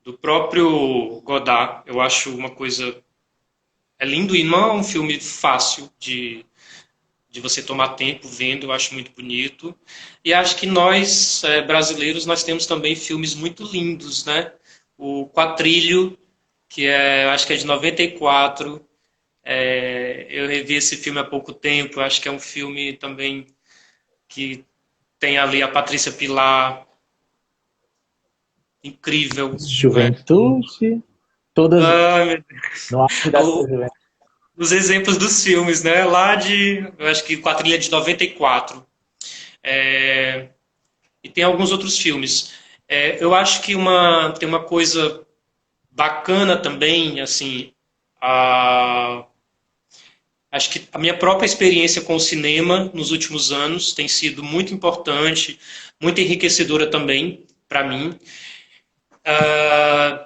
[SPEAKER 2] do próprio Godard, eu acho uma coisa lindo e não é um filme fácil de você tomar tempo vendo, eu acho muito bonito. E acho que nós, brasileiros, nós temos também filmes muito lindos, né? O Quatrilho, acho que é de 94. Eu revi esse filme há pouco tempo, acho que é um filme também que tem ali a Patrícia Pilar, incrível, né?
[SPEAKER 1] Juventude, todas
[SPEAKER 2] Ah,
[SPEAKER 1] no auge da sua juventude.
[SPEAKER 2] os exemplos dos filmes, né? Eu acho que Quatrilha é de 94. E tem alguns outros filmes. Eu acho que tem uma coisa bacana também, assim, Acho que a minha própria experiência com o cinema nos últimos anos tem sido muito importante, muito enriquecedora também para mim.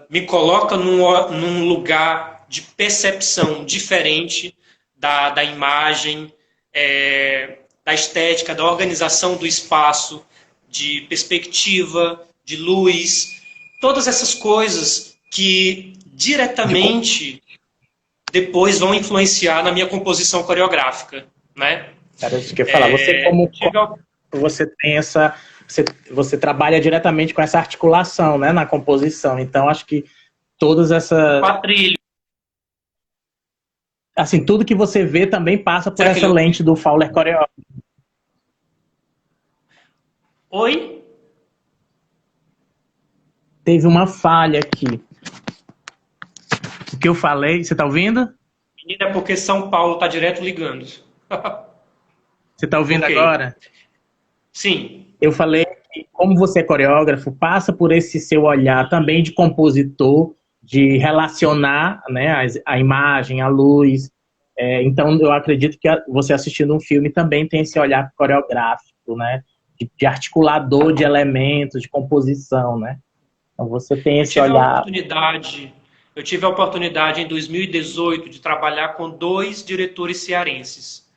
[SPEAKER 2] Me coloca num lugar de percepção diferente da imagem, da estética, da organização do espaço, de perspectiva, de luz, todas essas coisas que diretamente depois vão influenciar na minha composição coreográfica, né?
[SPEAKER 1] Cara, isso que eu ia falar, você como você tem essa, você trabalha diretamente com essa articulação, né, na composição. Então acho que todas essas,
[SPEAKER 2] quadrilha.
[SPEAKER 1] assim, tudo que você vê também passa por
[SPEAKER 2] Será
[SPEAKER 1] essa lente do Fowler coreógrafo.
[SPEAKER 2] Oi?
[SPEAKER 1] Teve uma falha aqui. O que eu falei, você tá ouvindo?
[SPEAKER 2] Menina, é porque São Paulo tá direto ligando.
[SPEAKER 1] Você tá ouvindo
[SPEAKER 2] Ok.
[SPEAKER 1] agora?
[SPEAKER 2] Sim.
[SPEAKER 1] Eu falei que, como você é coreógrafo, passa por esse seu olhar também de compositor, de relacionar, né, a imagem, a luz. Então, eu acredito que você assistindo um filme também tem esse olhar coreográfico, né, de articulador de elementos, de composição, né? Então, você tem esse olhar.
[SPEAKER 2] Eu tive a oportunidade em 2018 de trabalhar com dois diretores cearenses.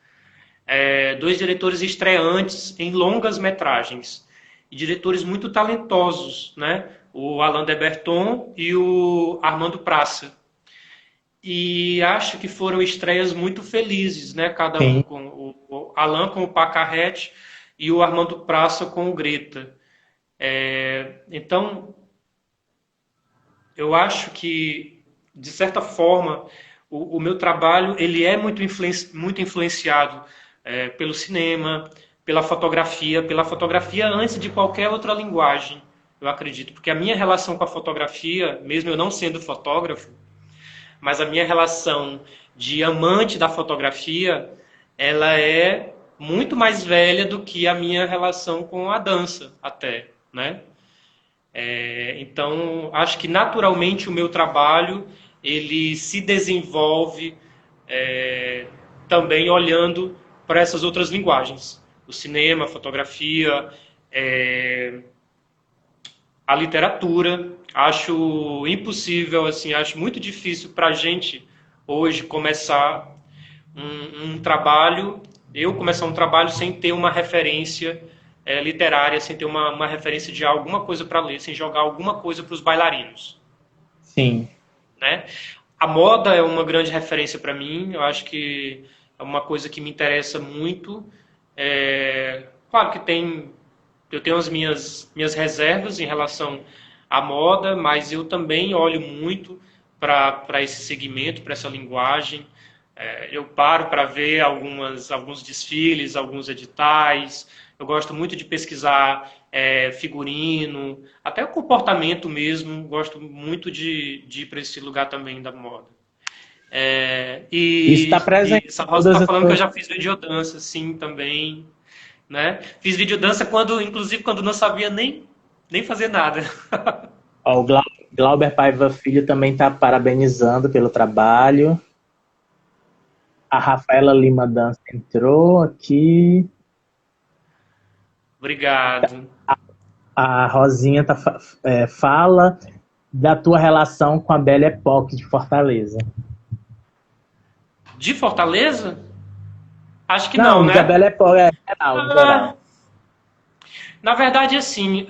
[SPEAKER 2] Dois diretores estreantes em longas metragens. E diretores muito talentosos, né? O Alain de Berton e o Armando Praça. E acho que foram estreias muito felizes, né? Cada um
[SPEAKER 1] Sim.
[SPEAKER 2] com o Alain com o Pacarrete e o Armando Praça com o Greta. Então, eu acho que, de certa forma, o meu trabalho ele é muito influenciado pelo cinema, pela fotografia antes de qualquer outra linguagem, eu acredito. Porque a minha relação com a fotografia, mesmo eu não sendo fotógrafo, mas a minha relação de amante da fotografia, ela é muito mais velha do que a minha relação com a dança, até, né? Então, acho que naturalmente o meu trabalho ele se desenvolve também olhando para essas outras linguagens. O cinema, a fotografia, a literatura. Acho impossível, assim, acho muito difícil para a gente hoje começar um trabalho, eu começar um trabalho sem ter uma referência literária, sem ter uma referência de alguma coisa para ler, sem jogar alguma coisa para os bailarinos.
[SPEAKER 1] Sim.
[SPEAKER 2] Né? A moda é uma grande referência para mim, eu acho que é uma coisa que me interessa muito. Claro que eu tenho as minhas reservas em relação à moda, mas eu também olho muito para esse segmento, para essa linguagem. Eu paro para ver alguns desfiles, alguns editais. Eu gosto muito de pesquisar figurino, até o comportamento mesmo. Gosto muito de ir para esse lugar também da moda.
[SPEAKER 1] Isso está presente.
[SPEAKER 2] Essa Rosa está falando que eu já fiz videodança, sim, também. Né? Fiz videodança inclusive quando não sabia nem fazer nada.
[SPEAKER 1] Ó, o Glauber Paiva Filho também está parabenizando pelo trabalho. A Rafaela Lima Dança entrou aqui.
[SPEAKER 2] Obrigado.
[SPEAKER 1] A Rosinha fala da tua relação com a Belle Époque de Fortaleza.
[SPEAKER 2] De Fortaleza? Acho que não, né?
[SPEAKER 1] Da Belle Époque é geral.
[SPEAKER 2] Na verdade, assim,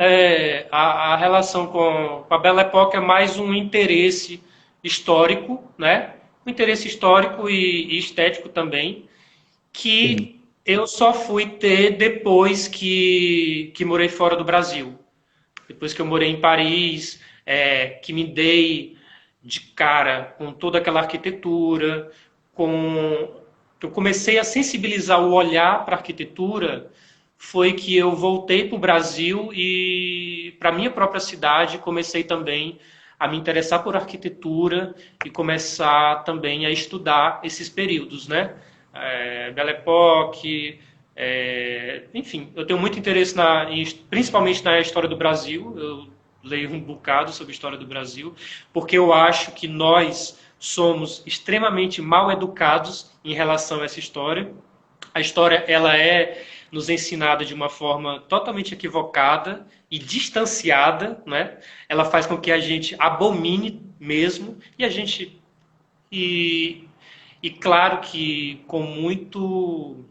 [SPEAKER 2] a relação com a Belle Époque é mais um interesse histórico, né? Um interesse histórico e estético também, que
[SPEAKER 1] Sim.
[SPEAKER 2] eu só fui ter depois que morei fora do Brasil. Depois que eu morei em Paris, que me dei de cara com toda aquela arquitetura, eu comecei a sensibilizar o olhar para a arquitetura, foi que eu voltei para o Brasil e para minha própria cidade comecei também a me interessar por arquitetura e começar também a estudar esses períodos, né? Belle Époque, enfim, eu tenho muito interesse principalmente na história do Brasil. Eu leio um bocado sobre a história do Brasil, porque eu acho que nós somos extremamente mal educados em relação a essa história. A história, ela é nos ensinada de uma forma totalmente equivocada e distanciada, né? Ela faz com que a gente abomine mesmo e a gente e claro que com muito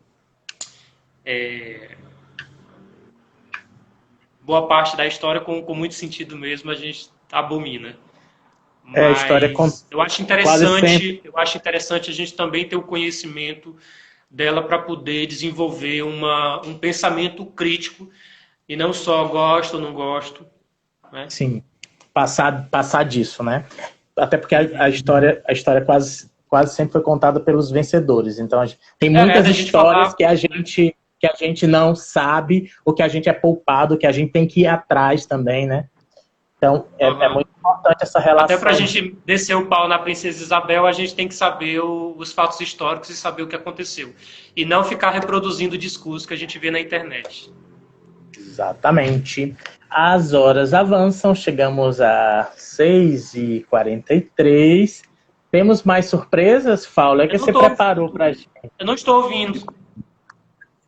[SPEAKER 2] boa parte da história com muito sentido mesmo a gente abomina.
[SPEAKER 1] A história
[SPEAKER 2] Mas
[SPEAKER 1] quase sempre.
[SPEAKER 2] eu acho interessante a gente também ter o conhecimento dela para poder desenvolver um pensamento crítico e não só gosto ou não gosto, né?
[SPEAKER 1] Sim, passar disso, né? Até porque a história quase sempre foi contada pelos vencedores. Então, tem muitas
[SPEAKER 2] Da gente
[SPEAKER 1] histórias
[SPEAKER 2] falar,
[SPEAKER 1] que a gente não sabe, ou que a gente é poupado, que a gente tem que ir atrás também, né? Então, é muito importante essa
[SPEAKER 2] até para a
[SPEAKER 1] relação.
[SPEAKER 2] gente descer o pau na Princesa Isabel, a gente tem que saber os fatos históricos e saber o que aconteceu. E não ficar reproduzindo o discurso que a gente vê na internet.
[SPEAKER 1] Exatamente. As horas avançam, chegamos a 6h43. Temos mais surpresas, Fauler, que você preparou pra gente?
[SPEAKER 2] Eu não estou ouvindo.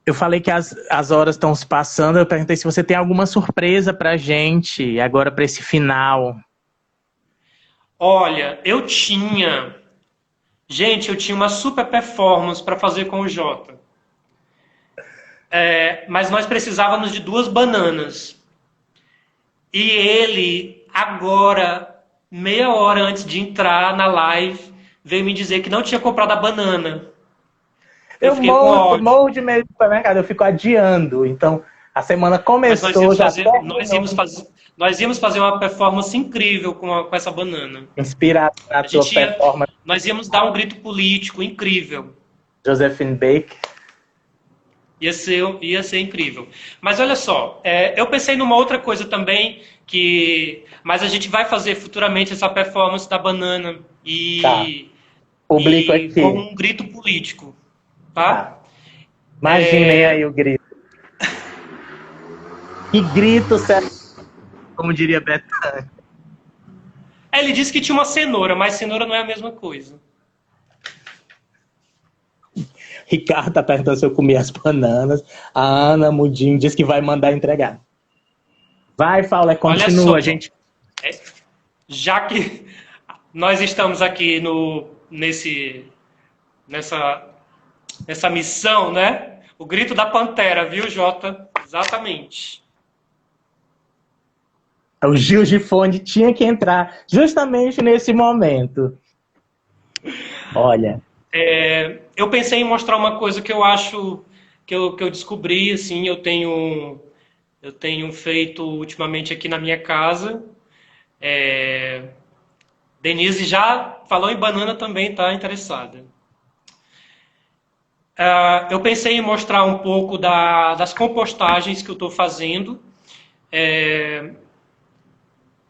[SPEAKER 1] Eu falei que as horas estão se passando, eu perguntei se você tem alguma surpresa pra gente agora para esse final.
[SPEAKER 2] Olha, Gente, eu tinha uma super performance para fazer com o Jota. Mas nós precisávamos de 2 bananas. E ele, agora, meia hora antes de entrar na live, veio me dizer que não tinha comprado a banana. Eu fiquei com ódio.
[SPEAKER 1] morro de medo do supermercado, eu fico adiando. Então, a semana
[SPEAKER 2] Mas
[SPEAKER 1] começou,
[SPEAKER 2] nós íamos fazer uma performance incrível com essa banana.
[SPEAKER 1] Inspirado na tua performance,
[SPEAKER 2] Nós íamos dar um grito político incrível.
[SPEAKER 1] Josephine Baker.
[SPEAKER 2] Ia ser incrível. Mas olha só, eu pensei numa outra coisa também, mas a gente vai fazer futuramente essa performance da banana
[SPEAKER 1] Público aqui.
[SPEAKER 2] com um grito político, tá?
[SPEAKER 1] Imaginem aí o grito. Que grito, certo? Como diria Betânia.
[SPEAKER 2] Ele disse que tinha uma cenoura, mas cenoura não é a mesma coisa.
[SPEAKER 1] Ricardo tá perguntando se eu comi as bananas. A Ana Mudinho disse que vai mandar entregar. Vai, Fauler, continua,
[SPEAKER 2] Olha só,
[SPEAKER 1] gente.
[SPEAKER 2] Já que nós estamos aqui nessa missão, né? O grito da pantera, viu, Jota? Exatamente.
[SPEAKER 1] O Gil Gifone tinha que entrar justamente nesse momento. Olha.
[SPEAKER 2] Eu pensei em mostrar uma coisa que eu acho que eu descobri, assim, eu tenho feito ultimamente aqui na minha casa. Denise já falou em banana também, tá interessada. Eu pensei em mostrar um pouco das compostagens que eu estou fazendo.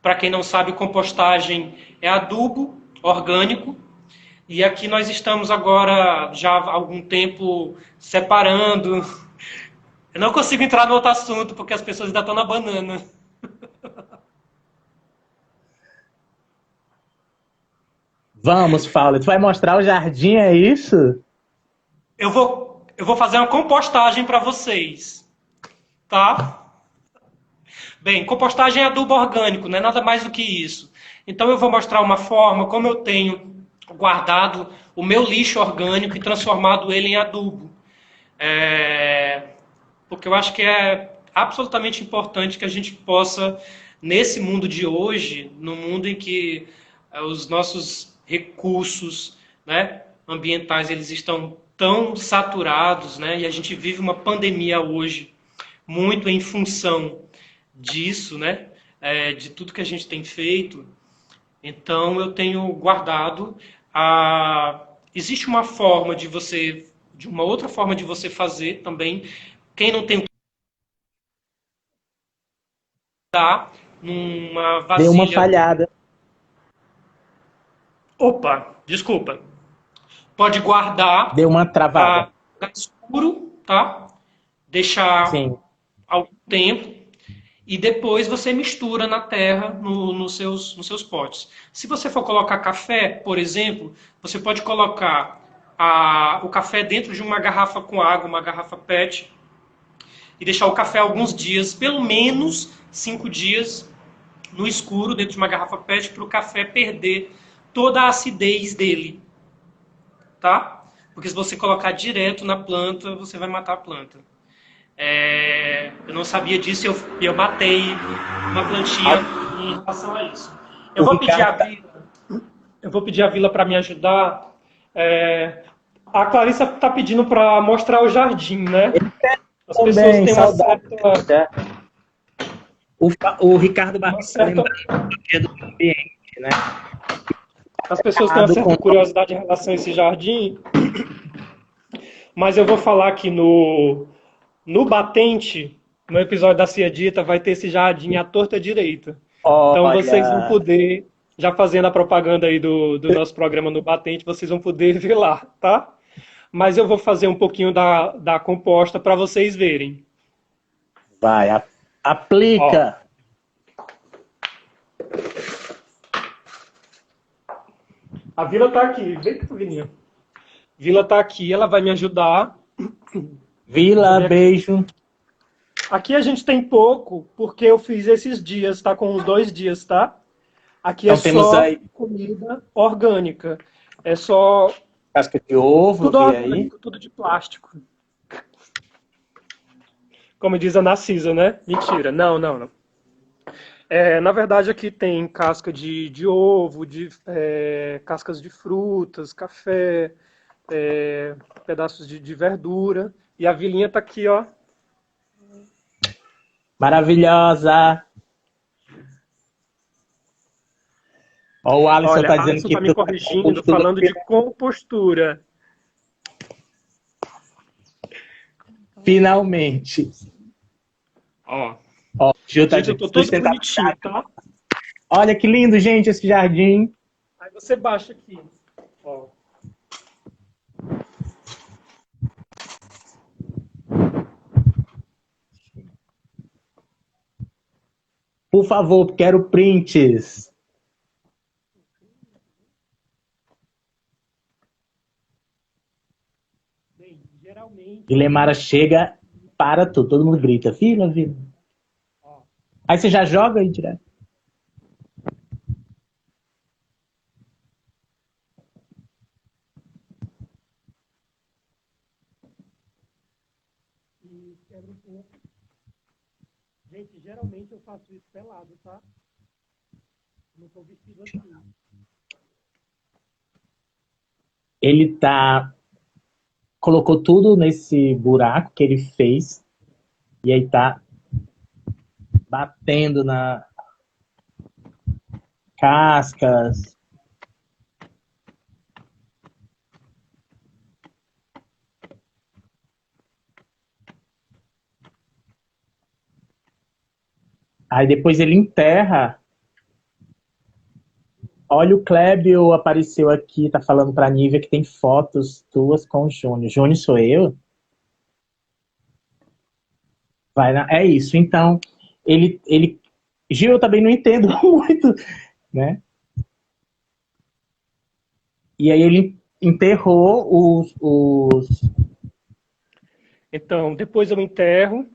[SPEAKER 2] Para quem não sabe, compostagem é adubo orgânico. E aqui nós estamos agora, já há algum tempo, separando. Eu não consigo entrar no outro assunto, porque as pessoas ainda estão na banana.
[SPEAKER 1] Vamos, Fauler. Tu vai mostrar o jardim, é isso?
[SPEAKER 2] Eu vou fazer uma compostagem para vocês. Tá? Bem, compostagem é adubo orgânico, não é nada mais do que isso. Então eu vou mostrar uma forma como eu tenho guardado o meu lixo orgânico e transformado ele em adubo. Porque eu acho que é absolutamente importante que a gente possa, nesse mundo de hoje, no mundo em que os nossos recursos, né, ambientais eles estão tão saturados, né, e a gente vive uma pandemia hoje muito em função disso, né, de tudo que a gente tem feito. Então eu tenho guardado. Existe uma outra forma de você fazer também. Quem não tem numa vasilha.
[SPEAKER 1] Deu uma falhada.
[SPEAKER 2] Opa, desculpa. Pode guardar.
[SPEAKER 1] Deu uma travada.
[SPEAKER 2] Escuro, tá? Deixar
[SPEAKER 1] Sim.
[SPEAKER 2] algum tempo. e depois você mistura na terra nos seus potes. Se você for colocar café, por exemplo, você pode colocar o café dentro de uma garrafa com água, uma garrafa PET, e deixar o café alguns dias, pelo menos 5 dias, no escuro, dentro de uma garrafa PET, para o café perder toda a acidez dele. Tá? Porque se você colocar direto na planta, você vai matar a planta. Eu não sabia disso e eu matei uma plantinha em relação a isso. Eu vou pedir a Vila para me ajudar. A Clarissa está pedindo para mostrar o jardim, né? As pessoas têm uma certa...
[SPEAKER 1] O Ricardo Barros
[SPEAKER 2] certa...
[SPEAKER 1] do ambiente, né?
[SPEAKER 2] As pessoas têm uma certa curiosidade em relação a esse jardim, mas eu vou falar que no Batente, no episódio da Cia Dita, vai ter esse jardim à torta direita. Então vocês vão poder, já fazendo a propaganda aí do nosso programa no Batente, vocês vão poder ver lá, tá? Mas eu vou fazer um pouquinho da composta para vocês verem.
[SPEAKER 1] Vai, aplica!
[SPEAKER 2] A Vila tá aqui, vem cá, Vininha. Vila tá aqui, ela vai me ajudar.
[SPEAKER 1] Vila, beijo.
[SPEAKER 2] Aqui a gente tem pouco, porque eu fiz esses dias, tá com uns 2 dias, tá? Aqui então, é só comida orgânica. É só...
[SPEAKER 1] casca de ovo,
[SPEAKER 2] tudo orgânico, aí. Tudo de plástico. Como diz a Narcisa, né? Mentira, não. Na verdade, aqui tem casca de ovo, cascas de frutas, café, pedaços de verdura. E a Vilinha tá aqui, ó.
[SPEAKER 1] Maravilhosa! Ó, o Alisson tá dizendo que...
[SPEAKER 2] tá me corrigindo, falando de compostura.
[SPEAKER 1] Finalmente.
[SPEAKER 2] Ó,
[SPEAKER 1] Gil tá
[SPEAKER 2] eu tô todo bonitinho, tá?
[SPEAKER 1] Olha que lindo, gente, esse jardim.
[SPEAKER 2] Aí você baixa aqui. Ó.
[SPEAKER 1] Por favor, quero prints.
[SPEAKER 2] Bem, geralmente...
[SPEAKER 1] Guilhermara chega, para tudo, todo mundo grita, Vila. Aí você já joga aí direto.
[SPEAKER 2] E quebra um pouco. Gente, geralmente eu faço isso pelado, tá? Não tô vestido assim.
[SPEAKER 1] Ele colocou tudo nesse buraco que ele fez e aí tá batendo na cascas. Aí depois ele enterra. Olha, o Clébio apareceu aqui, tá falando pra Nívia que tem fotos tuas com o Júnior. Júnior sou eu? É isso, então, Gil, eu também não entendo muito, né? E aí ele enterrou os...
[SPEAKER 2] Então, depois eu enterro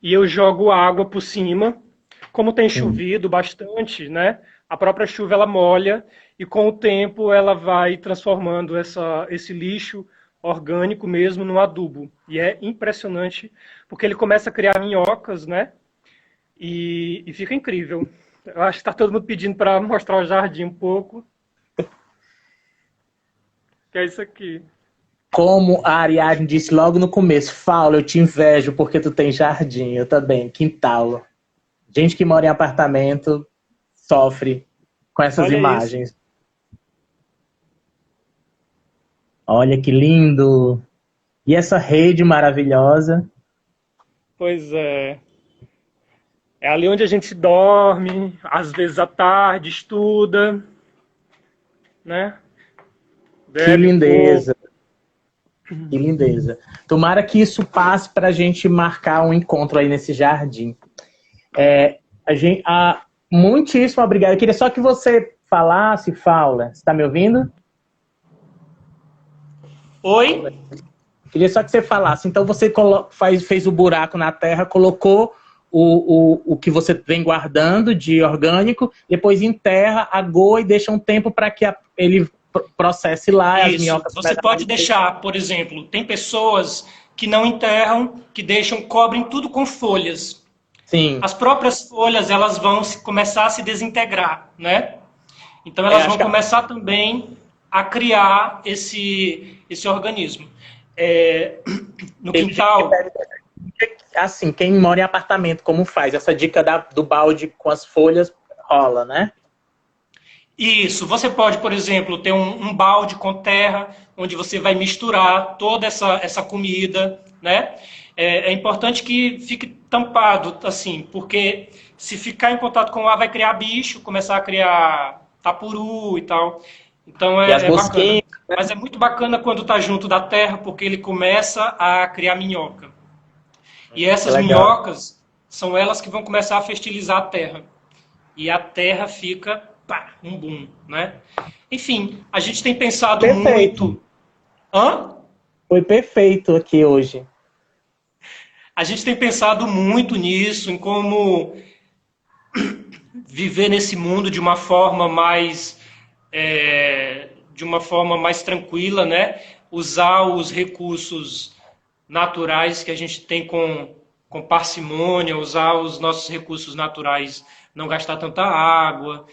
[SPEAKER 2] e eu jogo água por cima. Como tem chovido bastante, né? A própria chuva ela molha e com o tempo ela vai transformando esse lixo orgânico mesmo num adubo. E é impressionante porque ele começa a criar minhocas, né? E fica incrível. Eu acho que está todo mundo pedindo para mostrar o jardim um pouco. Que é isso aqui.
[SPEAKER 1] Como a Ariadne disse logo no começo, Faulo, eu te invejo porque tu tem jardim, eu também, quintal. Gente que mora em apartamento sofre com essas
[SPEAKER 2] Olha
[SPEAKER 1] imagens.
[SPEAKER 2] Isso.
[SPEAKER 1] Olha que lindo! E essa rede maravilhosa.
[SPEAKER 2] Pois é. É ali onde a gente dorme, às vezes à tarde, estuda, né?
[SPEAKER 1] Que lindeza! Que lindeza. Tomara que isso passe para a gente marcar um encontro aí nesse jardim. Muitíssimo obrigado. Eu queria só que você falasse, Paula. Você está me ouvindo?
[SPEAKER 2] Oi?
[SPEAKER 1] Queria só que você falasse. Então você fez o buraco na terra, colocou o que você vem guardando de orgânico, depois enterra, agoa e deixa um tempo para que ele processe lá.
[SPEAKER 2] Isso.
[SPEAKER 1] As minhocas.
[SPEAKER 2] Você pode deixar, por exemplo, tem pessoas que não enterram, que cobrem tudo com folhas.
[SPEAKER 1] Sim.
[SPEAKER 2] As próprias folhas, elas vão começar a se desintegrar, né? Então elas vão começar também a criar esse organismo. No quintal...
[SPEAKER 1] Assim, quem mora em apartamento, como faz? Essa dica do balde com as folhas rola, né?
[SPEAKER 2] Isso. Você pode, por exemplo, ter um balde com terra, onde você vai misturar toda essa comida, né? É importante que fique tampado, assim, porque se ficar em contato com o ar, vai criar bicho, começar a criar tapuru e tal. Então é bacana. Mas é muito bacana quando está junto da terra, porque ele começa a criar minhoca. E essas minhocas são elas que vão começar a fertilizar a terra. E a terra fica, pá, um boom, né? Enfim, a gente tem pensado muito... Hã?
[SPEAKER 1] Foi perfeito aqui hoje.
[SPEAKER 2] A gente tem pensado muito nisso, em como viver nesse mundo de uma forma mais tranquila, né? Usar os recursos naturais que a gente tem com parcimônia, usar os nossos recursos naturais, não gastar tanta água,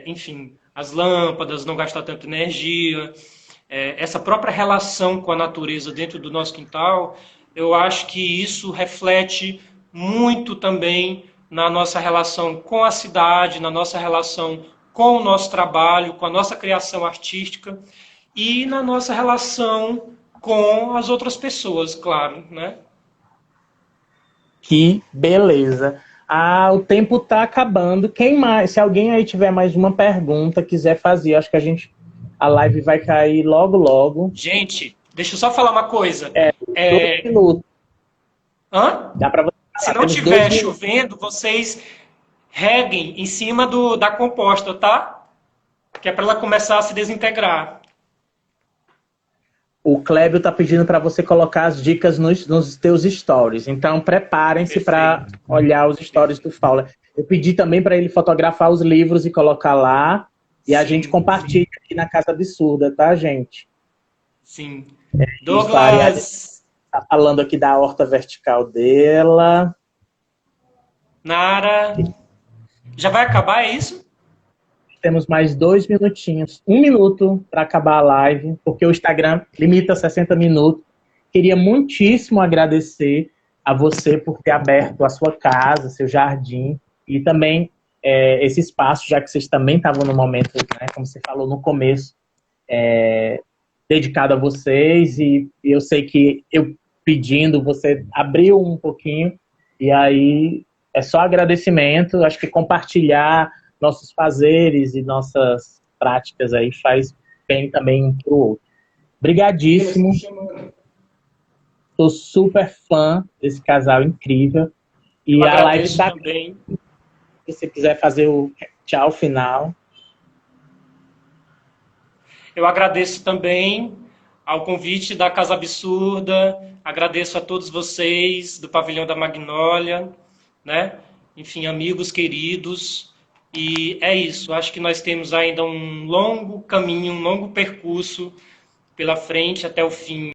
[SPEAKER 2] enfim, as lâmpadas, não gastar tanta energia. Essa própria relação com a natureza dentro do nosso quintal, eu acho que isso reflete muito também na nossa relação com a cidade, na nossa relação com o nosso trabalho, com a nossa criação artística e na nossa relação com as outras pessoas, claro, né?
[SPEAKER 1] Que beleza. O tempo tá acabando. Quem mais? Se alguém aí tiver mais uma pergunta, quiser fazer, acho que a live vai cair logo, logo.
[SPEAKER 2] Gente, deixa eu só falar uma coisa.
[SPEAKER 1] 2 minutos.
[SPEAKER 2] Hã?
[SPEAKER 1] Dá pra você falar.
[SPEAKER 2] Se não estiver chovendo, vocês reguem em cima da composta, tá? Que é para ela começar a se desintegrar.
[SPEAKER 1] O Clébio tá pedindo para você colocar as dicas nos teus stories. Então, preparem-se para olhar os stories do Paula. Eu pedi também para ele fotografar os livros e colocar lá. E a gente compartilha aqui na Casa Absurda, tá, gente?
[SPEAKER 2] Sim.
[SPEAKER 1] Douglas tá falando aqui da horta vertical dela.
[SPEAKER 2] Nara. Já vai acabar, é isso?
[SPEAKER 1] Temos mais 2 minutinhos. 1 minuto para acabar a live, porque o Instagram limita 60 minutos. Queria muitíssimo agradecer a você por ter aberto a sua casa, seu jardim, e também esse espaço, já que vocês também estavam no momento, né, como você falou no começo, dedicado a vocês, e eu sei que eu pedindo, você abriu um pouquinho, e aí é só agradecimento. Acho que compartilhar nossos fazeres e nossas práticas aí faz bem também um pro outro. Obrigadíssimo. Sou super fã desse casal incrível. E
[SPEAKER 2] eu
[SPEAKER 1] a live tá
[SPEAKER 2] também.
[SPEAKER 1] Se você quiser fazer o tchau final.
[SPEAKER 2] Eu agradeço também ao convite da Casa Absurda, agradeço a todos vocês do Pavilhão da Magnólia, né? Enfim, amigos queridos. E é isso, acho que nós temos ainda um longo caminho, um longo percurso pela frente até o fim.